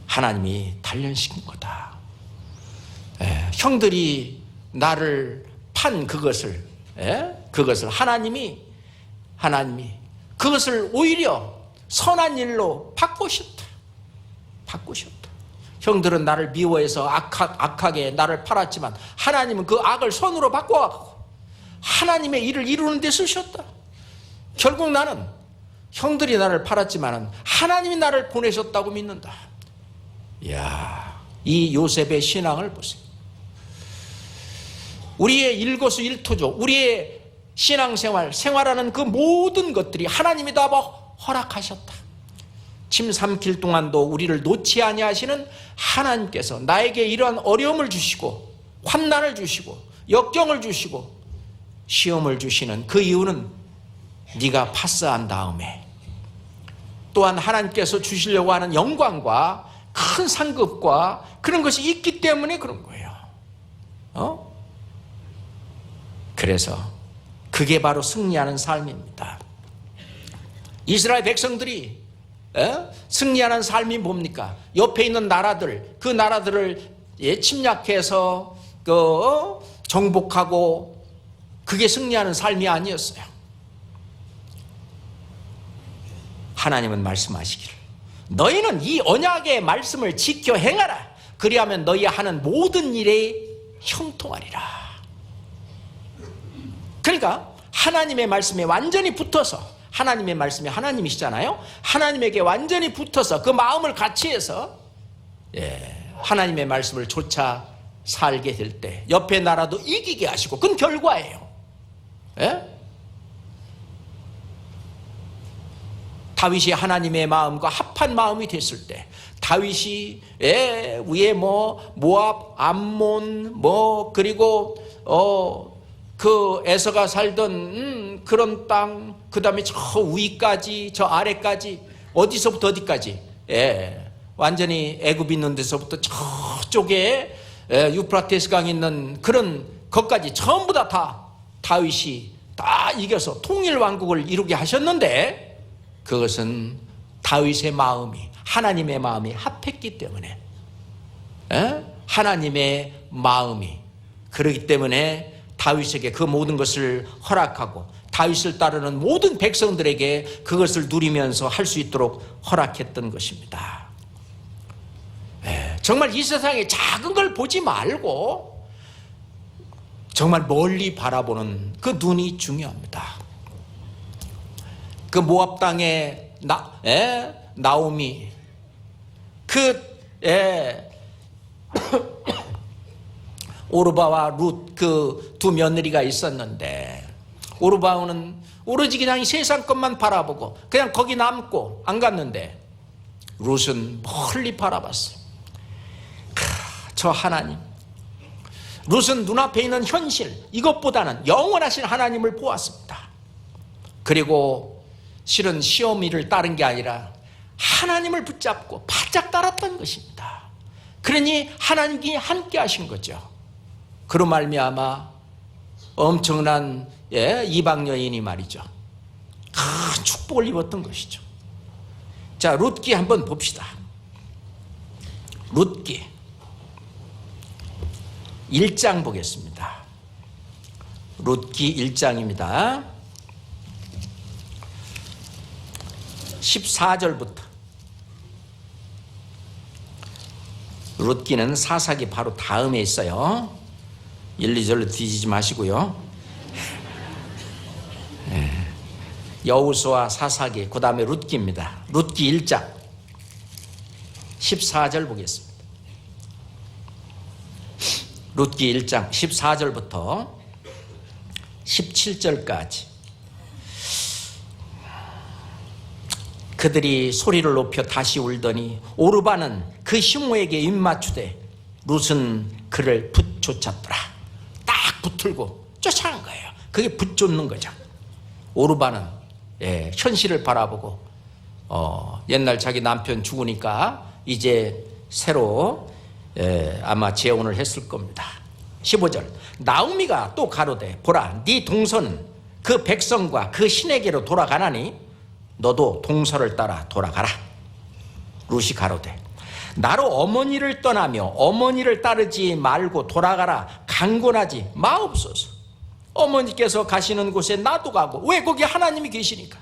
S1: 하나님이 단련시킨 거다. 형들이 나를 판 그것을 하나님이 그것을 오히려 선한 일로 바꾸셨다. 형들은 나를 미워해서 악하게 나를 팔았지만 하나님은 그 악을 선으로 바꿔가고 하나님의 일을 이루는 데 쓰셨다. 결국 나는 형들이 나를 팔았지만 하나님이 나를 보내셨다고 믿는다. 이야, 이 요셉의 신앙을 보세요. 우리의 일거수일투족, 우리의 신앙생활, 생활하는 그 모든 것들이 하나님이 다 허락하셨다. 침 삼킬 동안도 우리를 놓지 아니하시는 하나님께서 나에게 이러한 어려움을 주시고 환난을 주시고 역경을 주시고 시험을 주시는 그 이유는 네가 파스한 다음에 또한 하나님께서 주시려고 하는 영광과 큰 상급과 그런 것이 있기 때문에 그런 거예요. 그래서 그게 바로 승리하는 삶입니다. 이스라엘 백성들이 승리하는 삶이 뭡니까? 옆에 있는 나라들, 그 나라들을 침략해서 정복하고, 그게 승리하는 삶이 아니었어요. 하나님은 말씀하시기를 너희는 이 언약의 말씀을 지켜 행하라. 그리하면 너희 하는 모든 일에 형통하리라. 그러니까 하나님의 말씀에 완전히 붙어서, 하나님의 말씀이 하나님이시잖아요. 하나님에게 완전히 붙어서 그 마음을 같이 해서 하나님의 말씀을 쫓아 살게 될 때 옆에 나라도 이기게 하시고, 그건 결과예요. 다윗이 하나님의 마음과 합한 마음이 됐을 때, 다윗이 위에 모압, 암몬, 그리고 그 에서가 살던 그런 땅, 그 다음에 저 위까지, 저 아래까지, 어디서부터 어디까지, 완전히 애굽 있는 데서부터 저쪽에 유프라테스 강 있는 그런 것까지 전부 다 다윗이 다 이겨서 통일 왕국을 이루게 하셨는데, 그것은 다윗의 마음이, 하나님의 마음이 합했기 때문에, 하나님의 마음이, 그렇기 때문에 다윗에게 그 모든 것을 허락하고 다윗을 따르는 모든 백성들에게 그것을 누리면서 할 수 있도록 허락했던 것입니다. 정말 이 세상에 작은 걸 보지 말고 정말 멀리 바라보는 그 눈이 중요합니다. 그 모압 땅에 나오미, 오르바와 룻, 그 두 며느리가 있었는데, 오르바는 오로지 그냥 세상 것만 바라보고 그냥 거기 남고 안 갔는데, 룻은 멀리 바라봤어. 저 하나님, 룻은 눈앞에 있는 현실, 이것보다는 영원하신 하나님을 보았습니다. 그리고 실은 시어미를 따른 게 아니라 하나님을 붙잡고 바짝 따랐던 것입니다. 그러니 하나님이 함께 하신 거죠. 그로 말미암아 엄청난 이방 여인이 말이죠, 큰 축복을 입었던 것이죠. 자, 룻기 한번 봅시다. 룻기 1장 보겠습니다. 룻기 1장입니다. 14절부터. 룻기는 사사기 바로 다음에 있어요. 1, 2절로 뒤지지 마시고요. 여호수아, 사사기, 그 다음에 룻기입니다. 룻기 1장 14절 보겠습니다. 룻기 1장 14절부터 17절까지. 그들이 소리를 높여 다시 울더니 오르바는 그 시므에게 입맞추되 룻은 그를 붙쫓았더라. 딱 붙들고 쫓아간 거예요. 그게 붙쫓는 거죠. 오르바는 현실을 바라보고 옛날 자기 남편 죽으니까 이제 새로 아마 재혼을 했을 겁니다. 15절. 나오미가 또 가로되 보라, 네 동서는 그 백성과 그 신에게로 돌아가나니 너도 동서를 따라 돌아가라. 룻이 가로되 나로 어머니를 떠나며 어머니를 따르지 말고 돌아가라 강권하지 마옵소서. 어머니께서 가시는 곳에 나도 가고, 왜? 거기 하나님이 계시니까.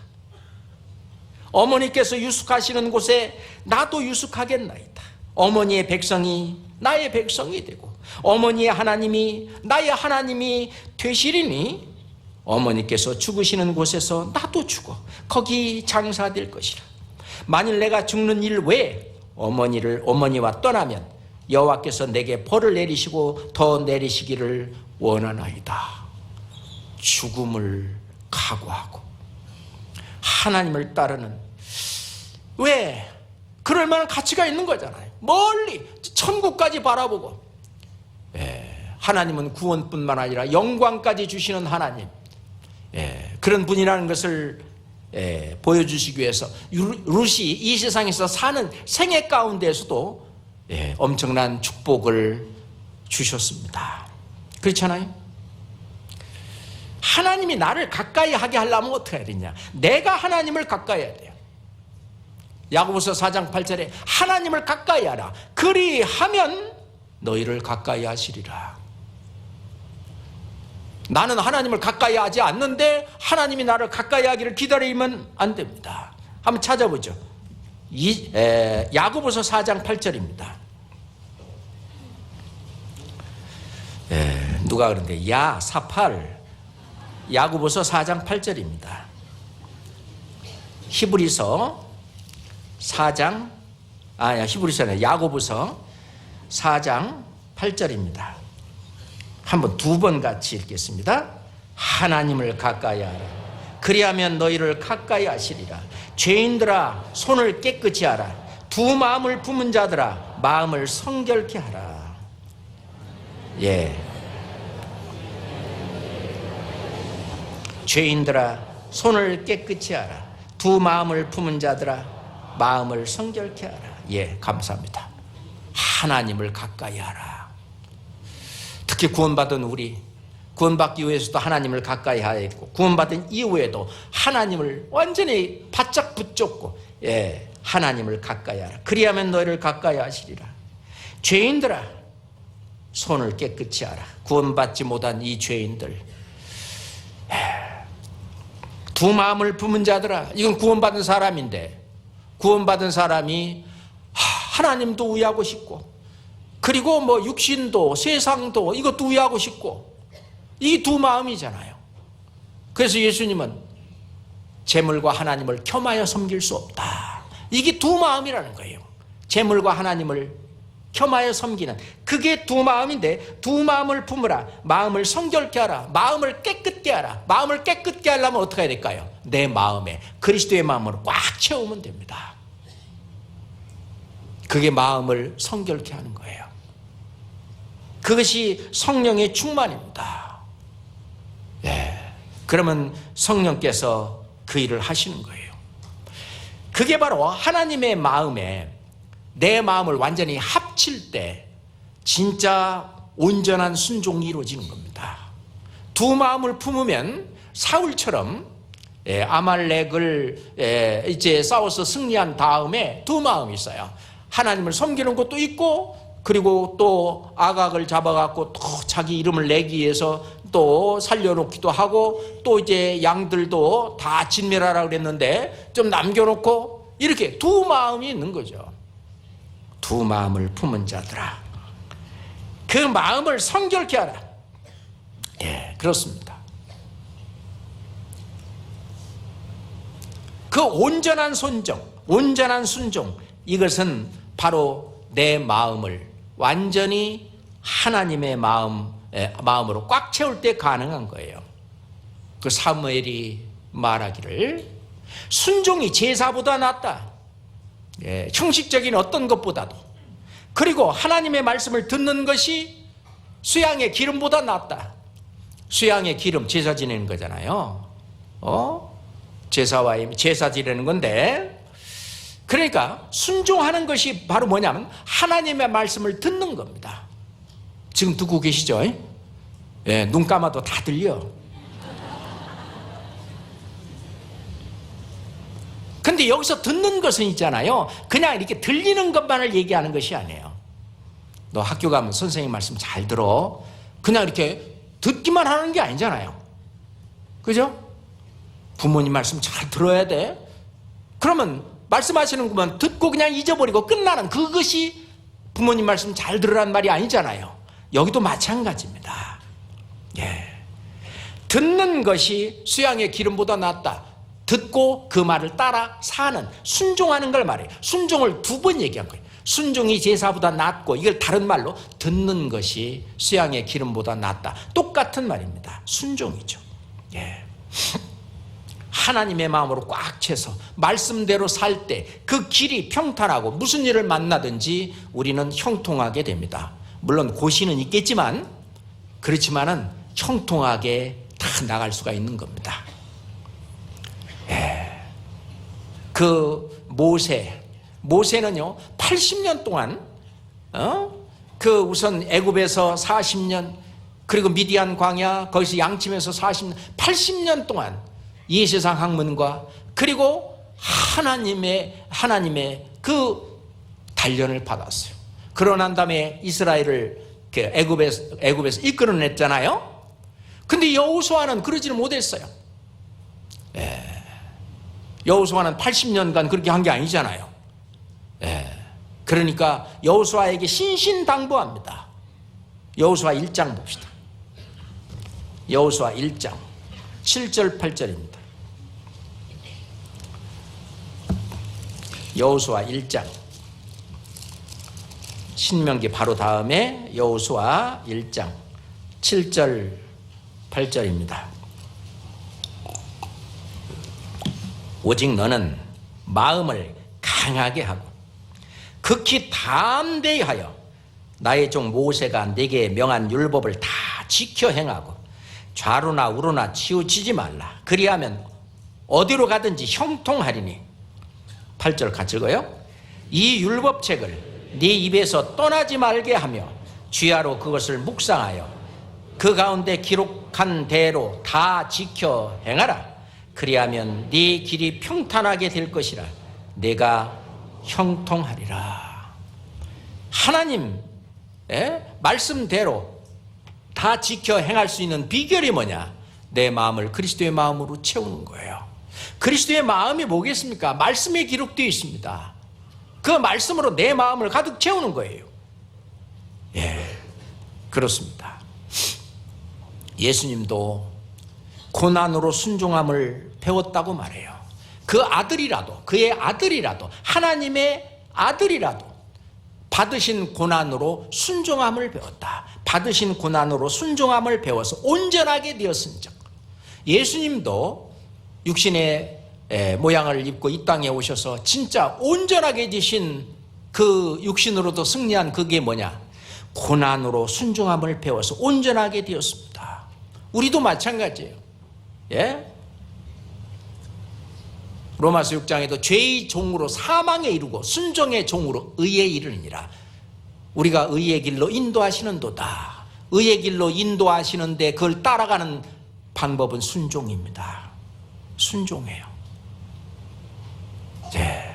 S1: 어머니께서 유숙하시는 곳에 나도 유숙하겠나이다. 어머니의 백성이 나의 백성이 되고 어머니의 하나님이 나의 하나님이 되시리니 어머니께서 죽으시는 곳에서 나도 죽어 거기 장사될 것이라. 만일 내가 죽는 일 외에 어머니와 떠나면 여호와께서 내게 벌을 내리시고 더 내리시기를 원하나이다. 죽음을 각오하고 하나님을 따르는, 왜? 그럴 만한 가치가 있는 거잖아요. 멀리 천국까지 바라보고, 하나님은 구원뿐만 아니라 영광까지 주시는 하나님, 그런 분이라는 것을 보여주시기 위해서 룻이 이 세상에서 사는 생애 가운데에서도 엄청난 축복을 주셨습니다. 그렇잖아요. 하나님이 나를 가까이 하게 하려면 어떻게 해야 되냐? 내가 하나님을 가까이 해야 돼요. 야고보서 4장 8절에 하나님을 가까이 하라. 그리하면 너희를 가까이 하시리라. 나는 하나님을 가까이 하지 않는데 하나님이 나를 가까이 하기를 기다리면 안 됩니다. 한번 찾아보죠. 야고보서 4장 8절입니다. 누가 그런데 야사팔, 야고보서 4장 8절입니다. 히브리서 4장, 히브리서는 야고보서 4장 8절입니다. 한번 두 번 같이 읽겠습니다. 하나님을 가까이 하라. 그리하면 너희를 가까이 하시리라. 죄인들아 손을 깨끗이 하라. 두 마음을 품은 자들아 마음을 성결케 하라. 죄인들아 손을 깨끗이 하라. 두 마음을 품은 자들아 마음을 성결케 하라. 감사합니다. 하나님을 가까이 하라. 특히 구원받은 우리, 구원받기 위해서도 하나님을 가까이 해야 했고, 구원받은 이후에도 하나님을 완전히 바짝 붙잡고 하나님을 가까이 하라. 그리하면 너희를 가까이 하시리라. 죄인들아 손을 깨끗이 하라. 구원받지 못한 이 죄인들, 두 마음을 품은 자들아, 이건 구원받은 사람인데, 구원받은 사람이 하나님도 의하고 싶고, 그리고 육신도 세상도 이것도 의하고 싶고, 이 두 마음이잖아요. 그래서 예수님은 재물과 하나님을 겸하여 섬길 수 없다. 이게 두 마음이라는 거예요. 재물과 하나님을 겸하여 섬기는, 그게 두 마음인데, 두 마음을 품으라. 마음을 성결케 하라. 마음을 깨끗게 하라. 마음을 깨끗게 하려면 어떻게 해야 될까요? 내 마음에 그리스도의 마음으로 꽉 채우면 됩니다. 그게 마음을 성결케 하는 거예요. 그것이 성령의 충만입니다. 그러면 성령께서 그 일을 하시는 거예요. 그게 바로 하나님의 마음에 내 마음을 완전히 합칠 때 진짜 온전한 순종이 이루어지는 겁니다. 두 마음을 품으면 사울처럼 아말렉을 이제 싸워서 승리한 다음에 두 마음이 있어요. 하나님을 섬기는 것도 있고, 그리고 또 아각을 잡아갖고 또 자기 이름을 내기 위해서 또 살려놓기도 하고, 또 이제 양들도 다 진멸하라 그랬는데 좀 남겨놓고, 이렇게 두 마음이 있는 거죠. 두 마음을 품은 자들아, 그 마음을 성결케 하라. 예, 그렇습니다. 그 온전한 순종, 이것은 바로 내 마음을 완전히 하나님의 마음으로 꽉 채울 때 가능한 거예요. 그 사무엘이 말하기를 순종이 제사보다 낫다. 예, 형식적인 어떤 것보다도. 그리고 하나님의 말씀을 듣는 것이 수양의 기름보다 낫다. 수양의 기름, 제사 지내는 거잖아요. 제사 지내는 건데, 그러니까 순종하는 것이 바로 뭐냐면 하나님의 말씀을 듣는 겁니다. 지금 듣고 계시죠? 예, 눈 감아도 다 들려. 근데 여기서 듣는 것은 있잖아요, 그냥 이렇게 들리는 것만을 얘기하는 것이 아니에요. 너 학교 가면 선생님 말씀 잘 들어, 그냥 이렇게 듣기만 하는 게 아니잖아요. 그죠? 부모님 말씀 잘 들어야 돼. 그러면 말씀하시는 것만 듣고 그냥 잊어버리고 끝나는, 그것이 부모님 말씀 잘 들으라는 말이 아니잖아요. 여기도 마찬가지입니다. 예. 듣는 것이 수양의 기름보다 낫다. 듣고 그 말을 따라 사는, 순종하는 걸 말해요. 순종을 두 번 얘기한 거예요. 순종이 제사보다 낫고, 이걸 다른 말로 듣는 것이 수양의 기름보다 낫다. 똑같은 말입니다. 순종이죠. 예. 하나님의 마음으로 꽉 채서 말씀대로 살 때 그 길이 평탄하고 무슨 일을 만나든지 우리는 형통하게 됩니다. 물론 고시는 있겠지만, 그렇지만은 형통하게 다 나갈 수가 있는 겁니다. 예. 그 모세는요 80년 동안 그 우선 애굽에서 40년, 그리고 미디안 광야 거기서 양침에서 40년, 80년 동안 이 세상 학문과 그리고 하나님의 그 단련을 받았어요. 그러고 난 다음에 이스라엘을 애굽에서 이끌어냈잖아요. 근데 여호수아는 그러지는 못했어요. 여호수아는 80년간 그렇게 한 게 아니잖아요. 그러니까 여호수아에게 신신당부합니다. 여호수아 1장 봅시다. 여호수아 1장 7절 8절입니다. 여호수아 1장, 신명기 바로 다음에 여호수아 1장 7절 8절입니다. 오직 너는 마음을 강하게 하고 극히 담대히 하여 나의 종 모세가 내게 명한 율법을 다 지켜 행하고 좌로나 우로나 치우치지 말라. 그리하면 어디로 가든지 형통하리니. 8절 같이 읽어요. 이 율법책을 네 입에서 떠나지 말게 하며 주야로 그것을 묵상하여 그 가운데 기록한 대로 다 지켜 행하라. 그리하면 네 길이 평탄하게 될 것이라. 내가 형통하리라. 하나님 말씀대로 다 지켜 행할 수 있는 비결이 뭐냐? 내 마음을 그리스도의 마음으로 채우는 거예요. 그리스도의 마음이 뭐겠습니까? 말씀에 기록되어 있습니다. 그 말씀으로 내 마음을 가득 채우는 거예요. 예, 그렇습니다. 예수님도 고난으로 순종함을 배웠다고 말해요. 그 아들이라도, 그의 아들이라도, 하나님의 아들이라도 받으신 고난으로 순종함을 배웠다. 받으신 고난으로 순종함을 배워서 온전하게 되었은즉. 예수님도 육신의 모양을 입고 이 땅에 오셔서 진짜 온전하게 되신 그 육신으로도 승리한 그게 뭐냐? 고난으로 순종함을 배워서 온전하게 되었습니다. 우리도 마찬가지예요. 예? 로마서 6장에도 죄의 종으로 사망에 이르고 순종의 종으로 의에 이르느니라. 우리가 의의 길로 인도하시는도다. 의의 길로 인도하시는데 그걸 따라가는 방법은 순종입니다. 순종해요. 네.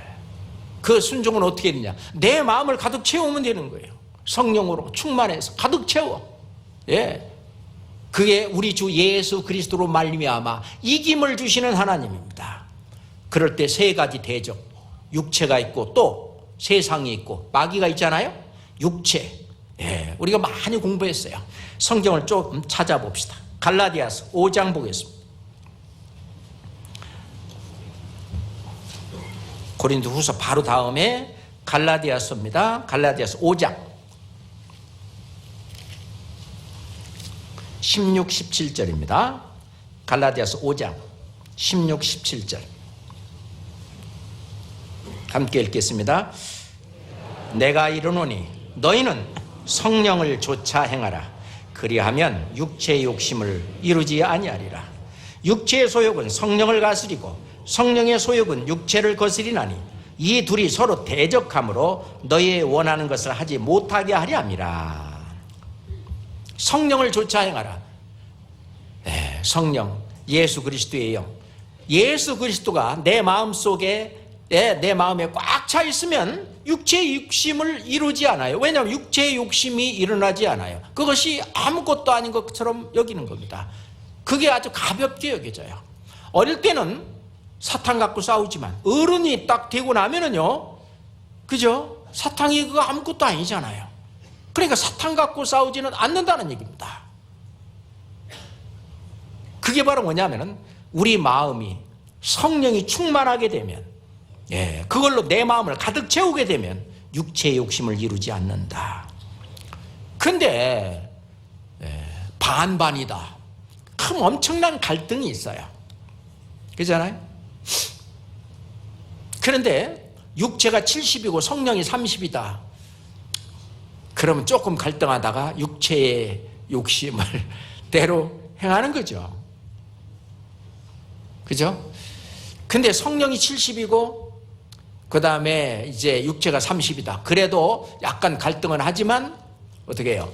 S1: 그 순종은 어떻게 되냐? 내 마음을 가득 채우면 되는 거예요. 성령으로 충만해서 가득 채워. 예. 그게 우리 주 예수 그리스도로 말미암아 이김을 주시는 하나님입니다. 그럴 때 세 가지 대적, 육체가 있고 또 세상이 있고 마귀가 있잖아요. 육체. 예. 우리가 많이 공부했어요. 성경을 좀 찾아봅시다. 갈라디아서 5장 보겠습니다. 고린도후서 바로 다음에 갈라디아서입니다. 갈라디아서 5장 16, 17절입니다. 갈라디아서 5장 16, 17절 함께 읽겠습니다. 내가 이르노니 너희는 성령을 조차 행하라. 그리하면 육체의 욕심을 이루지 아니하리라. 육체의 소욕은 성령을 다스리고 성령의 소욕은 육체를 거스리나니 이 둘이 서로 대적함으로 너희의 원하는 것을 하지 못하게 하려 함이라. 성령을 조차 행하라. 네, 성령, 예수 그리스도의 영. 예수 그리스도가 내 마음속에 내 마음에 꽉 차 있으면 육체의 욕심을 이루지 않아요. 왜냐하면 육체의 욕심이 일어나지 않아요. 그것이 아무것도 아닌 것처럼 여기는 겁니다. 그게 아주 가볍게 여겨져요. 어릴 때는 사탕 갖고 싸우지만 어른이 딱 되고 나면은요, 그죠? 사탕이 그거 아무것도 아니잖아요. 그러니까 사탕 갖고 싸우지는 않는다는 얘기입니다. 그게 바로 뭐냐면은 우리 마음이 성령이 충만하게 되면, 예, 그걸로 내 마음을 가득 채우게 되면 육체의 욕심을 이루지 않는다. 근데 반반이다. 큰 엄청난 갈등이 있어요. 그렇잖아요? 그런데 육체가 70이고 성령이 30이다. 그러면 조금 갈등하다가 육체의 욕심을 대로 행하는 거죠. 그죠? 근데 성령이 70이고 그 다음에 이제 육체가 30이다. 그래도 약간 갈등은 하지만 어떻게 해요?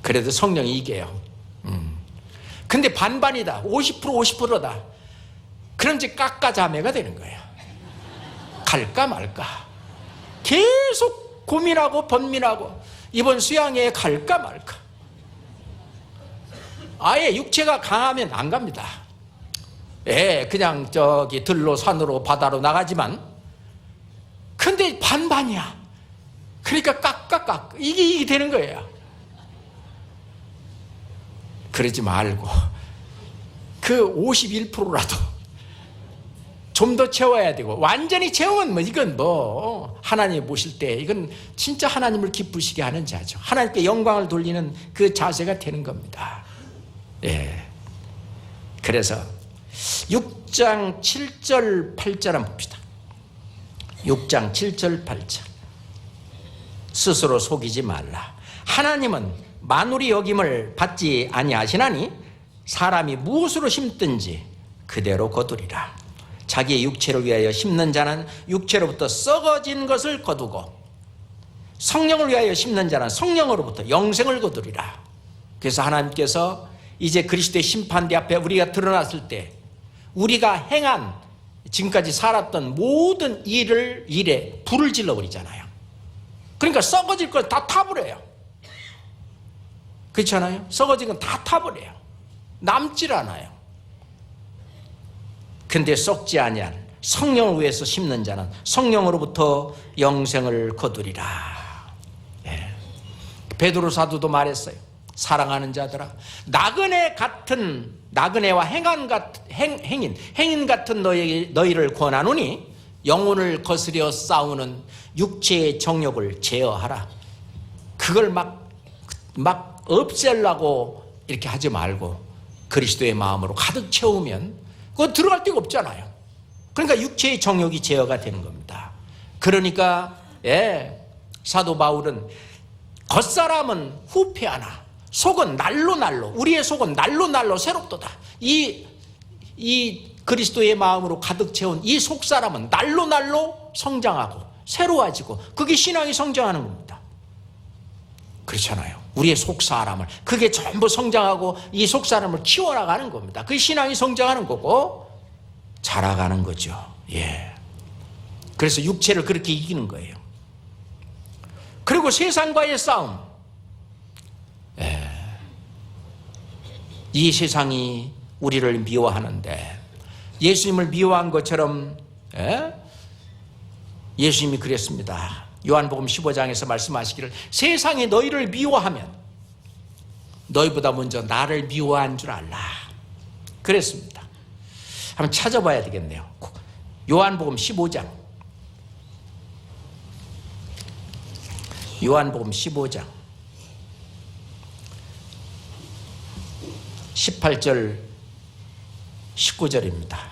S1: 그래도 성령이 이겨요. 근데 반반이다. 50% 50%다. 그럼 이제 깎아자매가 되는 거예요. 갈까 말까. 계속 고민하고 번민하고 이번 수양회에 갈까 말까. 아예 육체가 강하면 안 갑니다. 예, 그냥 저기 들로 산으로 바다로 나가지만 근데 반반이야. 그러니까 깎 이게 되는 거예요. 그러지 말고 그 51%라도 좀 더 채워야 되고, 완전히 채우면 뭐 이건 뭐 하나님 보실 때 이건 진짜 하나님을 기쁘시게 하는 자죠. 하나님께 영광을 돌리는 그 자세가 되는 겁니다. 예. 그래서 6장 7절 8절 한번 봅시다. 6장 7절 8절. 스스로 속이지 말라. 하나님은 만울이 여김을 받지 아니하시나니 사람이 무엇으로 심든지 그대로 거두리라. 자기의 육체를 위하여 심는 자는 육체로부터 썩어진 것을 거두고 성령을 위하여 심는 자는 성령으로부터 영생을 거두리라. 그래서 하나님께서 이제 그리스도의 심판대 앞에 우리가 드러났을 때 우리가 행한 지금까지 살았던 모든 일에 불을 질러버리잖아요. 그러니까 썩어질 걸 다 타버려요. 그렇잖아요? 썩어진 건 다 타버려요. 남질 않아요. 근데 썩지 아니한 성령을 위해서 심는 자는 성령으로부터 영생을 거두리라. 예. 베드로 사도도 말했어요. 사랑하는 자들아, 나그네와 행인 같은 너희를 권하노니 영혼을 거스려 싸우는 육체의 정욕을 제어하라. 그걸 막 없애려고 이렇게 하지 말고 그리스도의 마음으로 가득 채우면 그거 들어갈 데가 없잖아요. 그러니까 육체의 정욕이 제어가 되는 겁니다. 그러니까 사도 바울은 겉사람은 후패하나 우리의 속은 날로 새롭도다. 이 그리스도의 마음으로 가득 채운 이 속사람은 날로 날로 성장하고 새로워지고, 그게 신앙이 성장하는 겁니다. 그렇잖아요. 우리의 속사람을, 그게 전부 성장하고 이 속사람을 키워나가는 겁니다. 그게 신앙이 성장하는 거고 자라가는 거죠. 예. 그래서 육체를 그렇게 이기는 거예요. 그리고 세상과의 싸움. 예. 이 세상이 우리를 미워하는데 예수님을 미워한 것처럼, 예? 예수님이 그랬습니다. 요한복음 15장에서 말씀하시기를 세상이 너희를 미워하면 너희보다 먼저 나를 미워한 줄 알라 그랬습니다. 한번 찾아봐야 되겠네요. 요한복음 15장, 요한복음 15장 18절 19절입니다.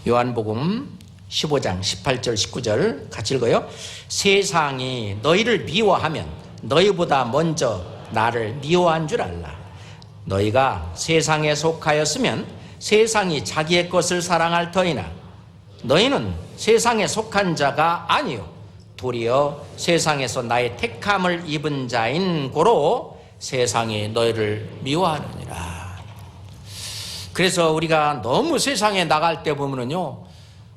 S1: 요한복음 15장 18절 19절 같이 읽어요. 세상이 너희를 미워하면 너희보다 먼저 나를 미워한 줄 알라. 너희가 세상에 속하였으면 세상이 자기의 것을 사랑할 터이나 너희는 세상에 속한 자가 아니요 도리어 세상에서 나의 택함을 입은 자인 고로 세상이 너희를 미워하느니라. 그래서 우리가 너무 세상에 나갈 때 보면은요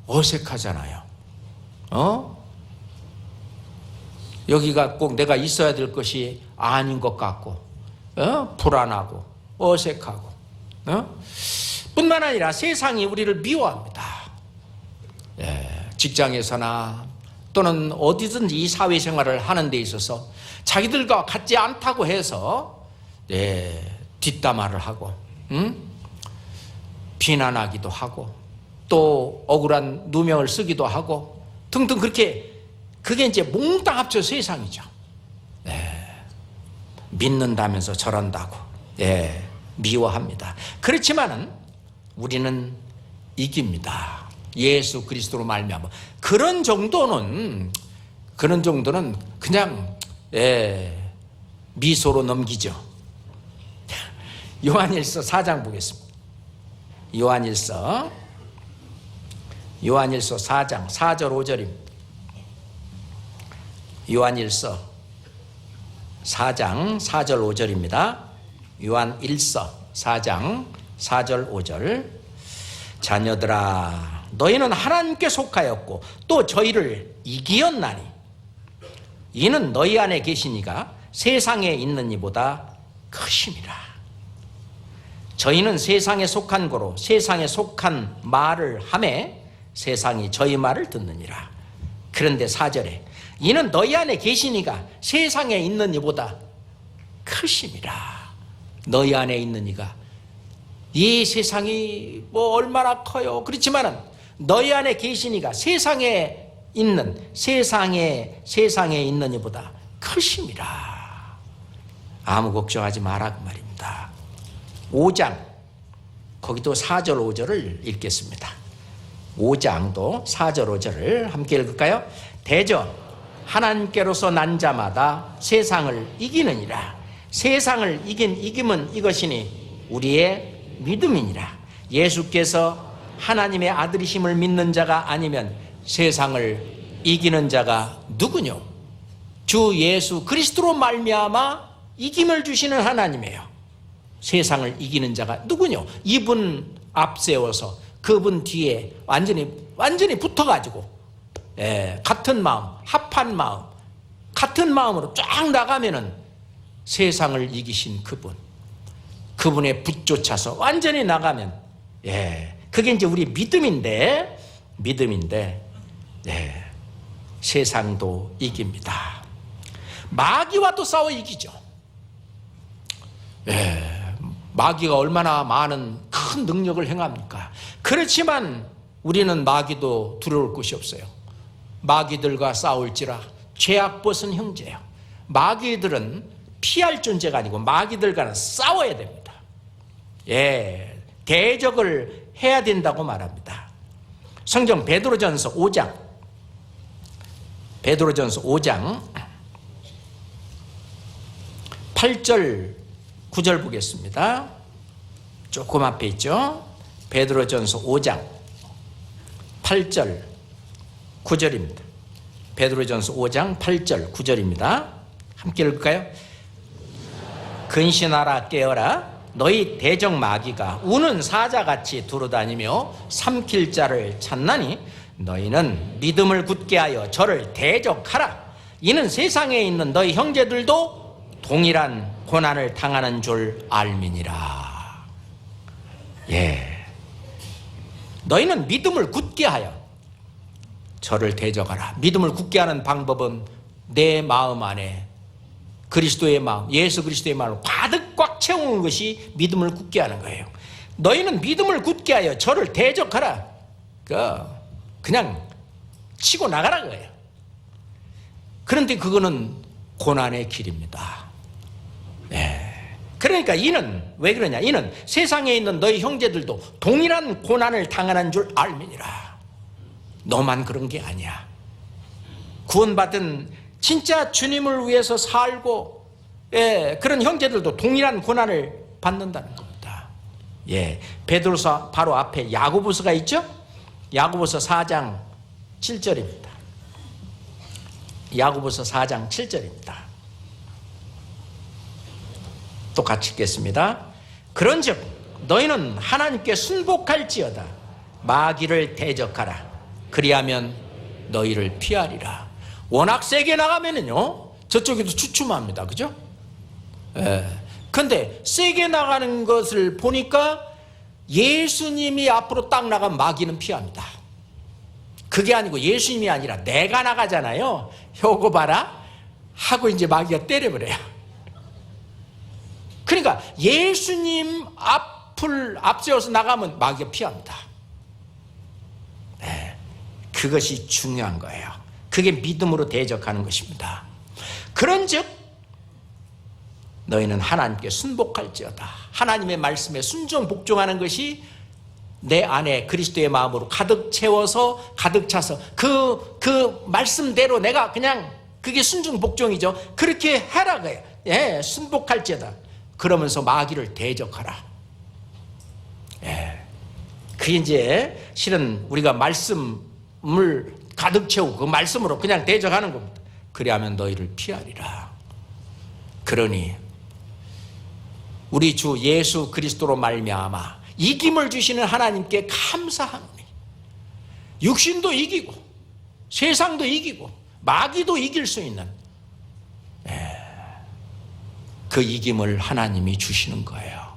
S1: 어색하잖아요. 여기가 꼭 내가 있어야 될 것이 아닌 것 같고, 불안하고 어색하고, 뿐만 아니라 세상이 우리를 미워합니다. 예, 직장에서나 또는 어디든지 이 사회생활을 하는 데 있어서 자기들과 같지 않다고 해서 뒷담화를 하고, 비난하기도 하고, 또 억울한 누명을 쓰기도 하고 등등, 그게 이제 몽땅 합쳐 세상이죠. 믿는다면서 저런다고 미워합니다. 그렇지만은 우리는 이깁니다. 예수 그리스도로 말미암아. 그런 정도는 그냥 미소로 넘기죠. 요한일서 4장 보겠습니다. 요한일서 4장 4절 5절입니다. 요한일서 4장 4절 5절입니다. 요한일서 4장 4절 5절. 자녀들아 너희는 하나님께 속하였고 또 저희를 이기었나니 이는 너희 안에 계시니가 세상에 있는 이보다 크심이라. 저희는 세상에 속한 거로 세상에 속한 말을 하매 세상이 저희 말을 듣느니라. 그런데 4절에 이는 너희 안에 계시니가 세상에 있는 이보다 크심이라. 너희 안에 있는 이가, 이 세상이 뭐 얼마나 커요. 그렇지만은 너희 안에 계시니가 세상에 있는 이보다 크심이라. 아무 걱정하지 마라 그 말입니다. 5장 거기도 4절 5절을 읽겠습니다. 5장도 4절 5절을 함께 읽을까요? 대저 하나님께로서 난 자마다 세상을 이기느니라. 세상을 이김은 이것이니 우리의 믿음이니라. 예수께서 하나님의 아들이심을 믿는 자가 아니면 세상을 이기는 자가 누구뇨? 주 예수 그리스도로 말미암아 이김을 주시는 하나님이에요. 세상을 이기는 자가 누구뇨? 이분 앞세워서 그분 뒤에 완전히 붙어가지고 같은 마음, 합한 마음, 같은 마음으로 쫙 나가면은 세상을 이기신 그분의 붙조차서 완전히 나가면 그게 이제 우리 믿음인데 세상도 이깁니다. 마귀와도 싸워 이기죠. 마귀가 얼마나 많은 큰 능력을 행합니까? 그렇지만 우리는 마귀도 두려울 것이 없어요. 마귀들과 싸울지라 죄악 벗은 형제요. 마귀들은 피할 존재가 아니고 마귀들과는 싸워야 됩니다. 대적을 해야 된다고 말합니다. 성경 베드로전서 5장 8절 9절 보겠습니다. 조금 앞에 있죠. 베드로전서 5장 8절 9절입니다. 베드로전서 5장 8절 9절입니다. 함께 읽을까요? 근신하라 깨어라 너희 대적 마귀가 우는 사자같이 두루다니며 삼킬 자를 찾나니 너희는 믿음을 굳게 하여 저를 대적하라. 이는 세상에 있는 너희 형제들도 동일한 고난을 당하는 줄 알미니라. 예, 너희는 믿음을 굳게 하여 저를 대적하라. 믿음을 굳게 하는 방법은 내 마음 안에 그리스도의 마음, 예수 그리스도의 마음을 가득 꽉 채우는 것이 믿음을 굳게 하는 거예요. 너희는 믿음을 굳게 하여 저를 대적하라. 그냥 치고 나가라 거예요. 그런데 그거는 고난의 길입니다. 네. 그러니까 이는 왜 그러냐? 이는 세상에 있는 너희 형제들도 동일한 고난을 당하는 줄 알미니라. 너만 그런 게 아니야. 구원받은 진짜 주님을 위해서 살고 그런 형제들도 동일한 고난을 받는다는 겁니다. 예, 베드로서 바로 앞에 야고보서가 있죠? 야고보서 4장 7절입니다. 야고보서 4장 7절입니다. 또 같이 읽겠습니다. 그런즉 너희는 하나님께 순복할지어다. 마귀를 대적하라. 그리하면 너희를 피하리라. 워낙 세게 나가면은요 저쪽에도 주춤합니다. 그죠? 근데 세게 나가는 것을 보니까 예수님이 앞으로 딱 나가면 마귀는 피합니다. 그게 아니고 예수님이 아니라 내가 나가잖아요. 요거 봐라 하고 이제 마귀가 때려버려요. 그러니까 예수님 앞을 앞세워서 나가면 마귀가 피합니다. 그것이 중요한 거예요. 그게 믿음으로 대적하는 것입니다. 그런즉 너희는 하나님께 순복할지어다. 하나님의 말씀에 순종 복종하는 것이 내 안에 그리스도의 마음으로 가득 채워서 가득 차서 그 말씀대로 내가 그냥 그게 순종 복종이죠. 그렇게 해라 거예요. 예, 순복할지어다. 그러면서 마귀를 대적하라. 예, 그게 이제 실은 우리가 말씀을 가득 채우고 그 말씀으로 그냥 대적하는 겁니다. 그리하면 너희를 피하리라. 그러니 우리 주 예수 그리스도로 말미암아 이김을 주시는 하나님께 감사하노니 육신도 이기고 세상도 이기고 마귀도 이길 수 있는 그 이김을 하나님이 주시는 거예요.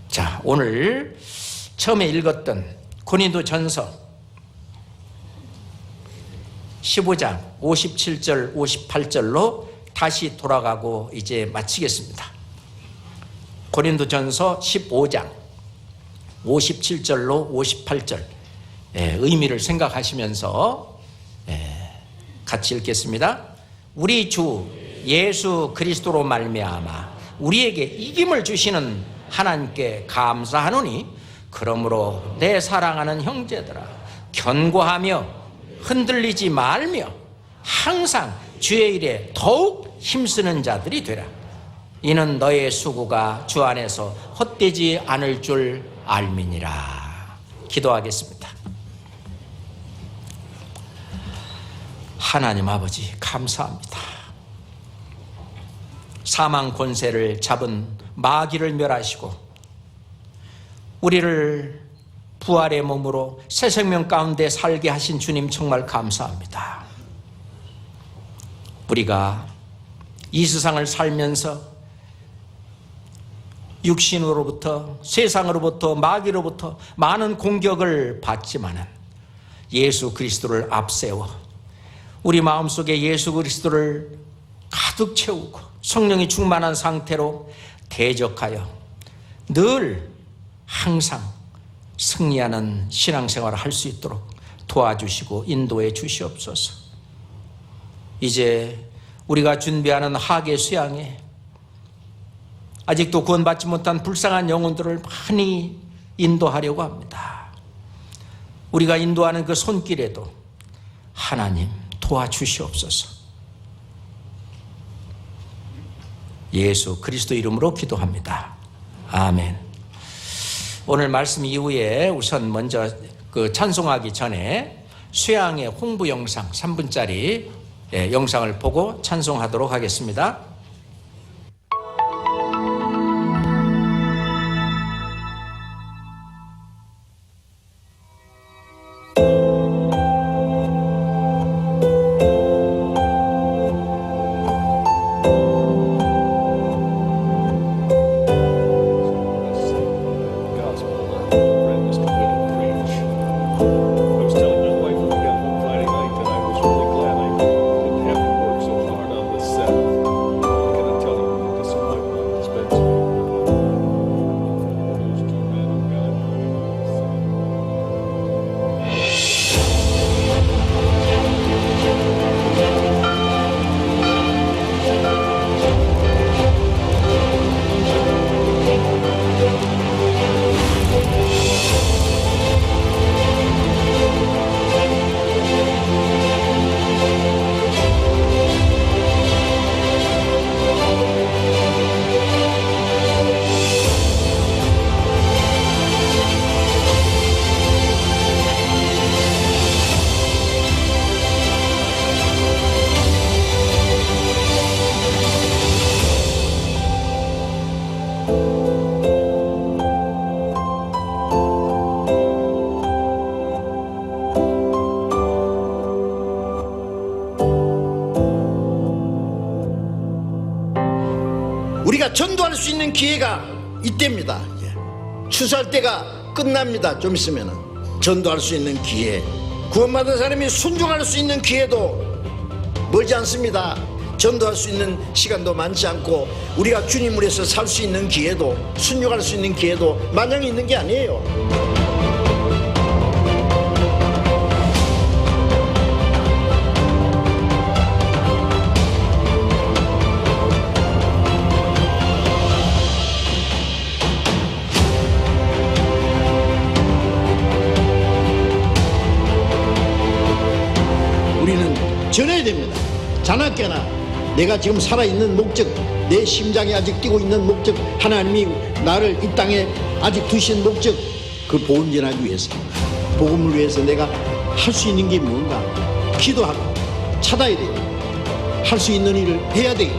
S1: 자, 오늘 처음에 읽었던 고린도전서 15장 57절 58절로 다시 돌아가고 이제 마치겠습니다. 고린도전서 15장 57절로 58절 의미를 생각하시면서 같이 읽겠습니다. 우리 주 예수 그리스도로 말미암아 우리에게 이김을 주시는 하나님께 감사하노니 그러므로 내 사랑하는 형제들아 견고하며 흔들리지 말며 항상 주의 일에 더욱 힘쓰는 자들이 되라. 이는 너의 수고가 주 안에서 헛되지 않을 줄 알미니라. 기도하겠습니다. 하나님 아버지 감사합니다. 사망 권세를 잡은 마귀를 멸하시고 우리를 부활의 몸으로 새 생명 가운데 살게 하신 주님 정말 감사합니다. 우리가 이 세상을 살면서 육신으로부터 세상으로부터 마귀로부터 많은 공격을 받지만은 예수 그리스도를 앞세워 우리 마음속에 예수 그리스도를 가득 채우고 성령이 충만한 상태로 대적하여 늘 항상 승리하는 신앙생활을 할 수 있도록 도와주시고 인도해 주시옵소서. 이제 우리가 준비하는 하계 수양에 아직도 구원받지 못한 불쌍한 영혼들을 많이 인도하려고 합니다. 우리가 인도하는 그 손길에도 하나님 도와주시옵소서. 예수 그리스도 이름으로 기도합니다. 아멘. 오늘 말씀 이후에 우선 먼저 그 찬송하기 전에 수양의 홍보 영상 3분짜리 영상을 보고 찬송하도록 하겠습니다.
S2: 우리가 전도할 수 있는 기회가 이때입니다. 추수할 때가 끝납니다. 좀 있으면 전도할 수 있는 기회, 구원받은 사람이 순종할 수 있는 기회도 멀지 않습니다. 전도할 수 있는 시간도 많지 않고 우리가 주님을 위해서 살 수 있는 기회도, 순종할 수 있는 기회도 마냥 있는 게 아니에요. 우리는 전해야 됩니다. 자나깨나 내가 지금 살아있는 목적, 내 심장이 아직 뛰고 있는 목적, 하나님이 나를 이 땅에 아직 두신 목적, 그 복음 전하기 위해서, 복음을 위해서 내가 할 수 있는 게 뭔가 기도하고 찾아야 돼요. 할 수 있는 일을 해야 돼요.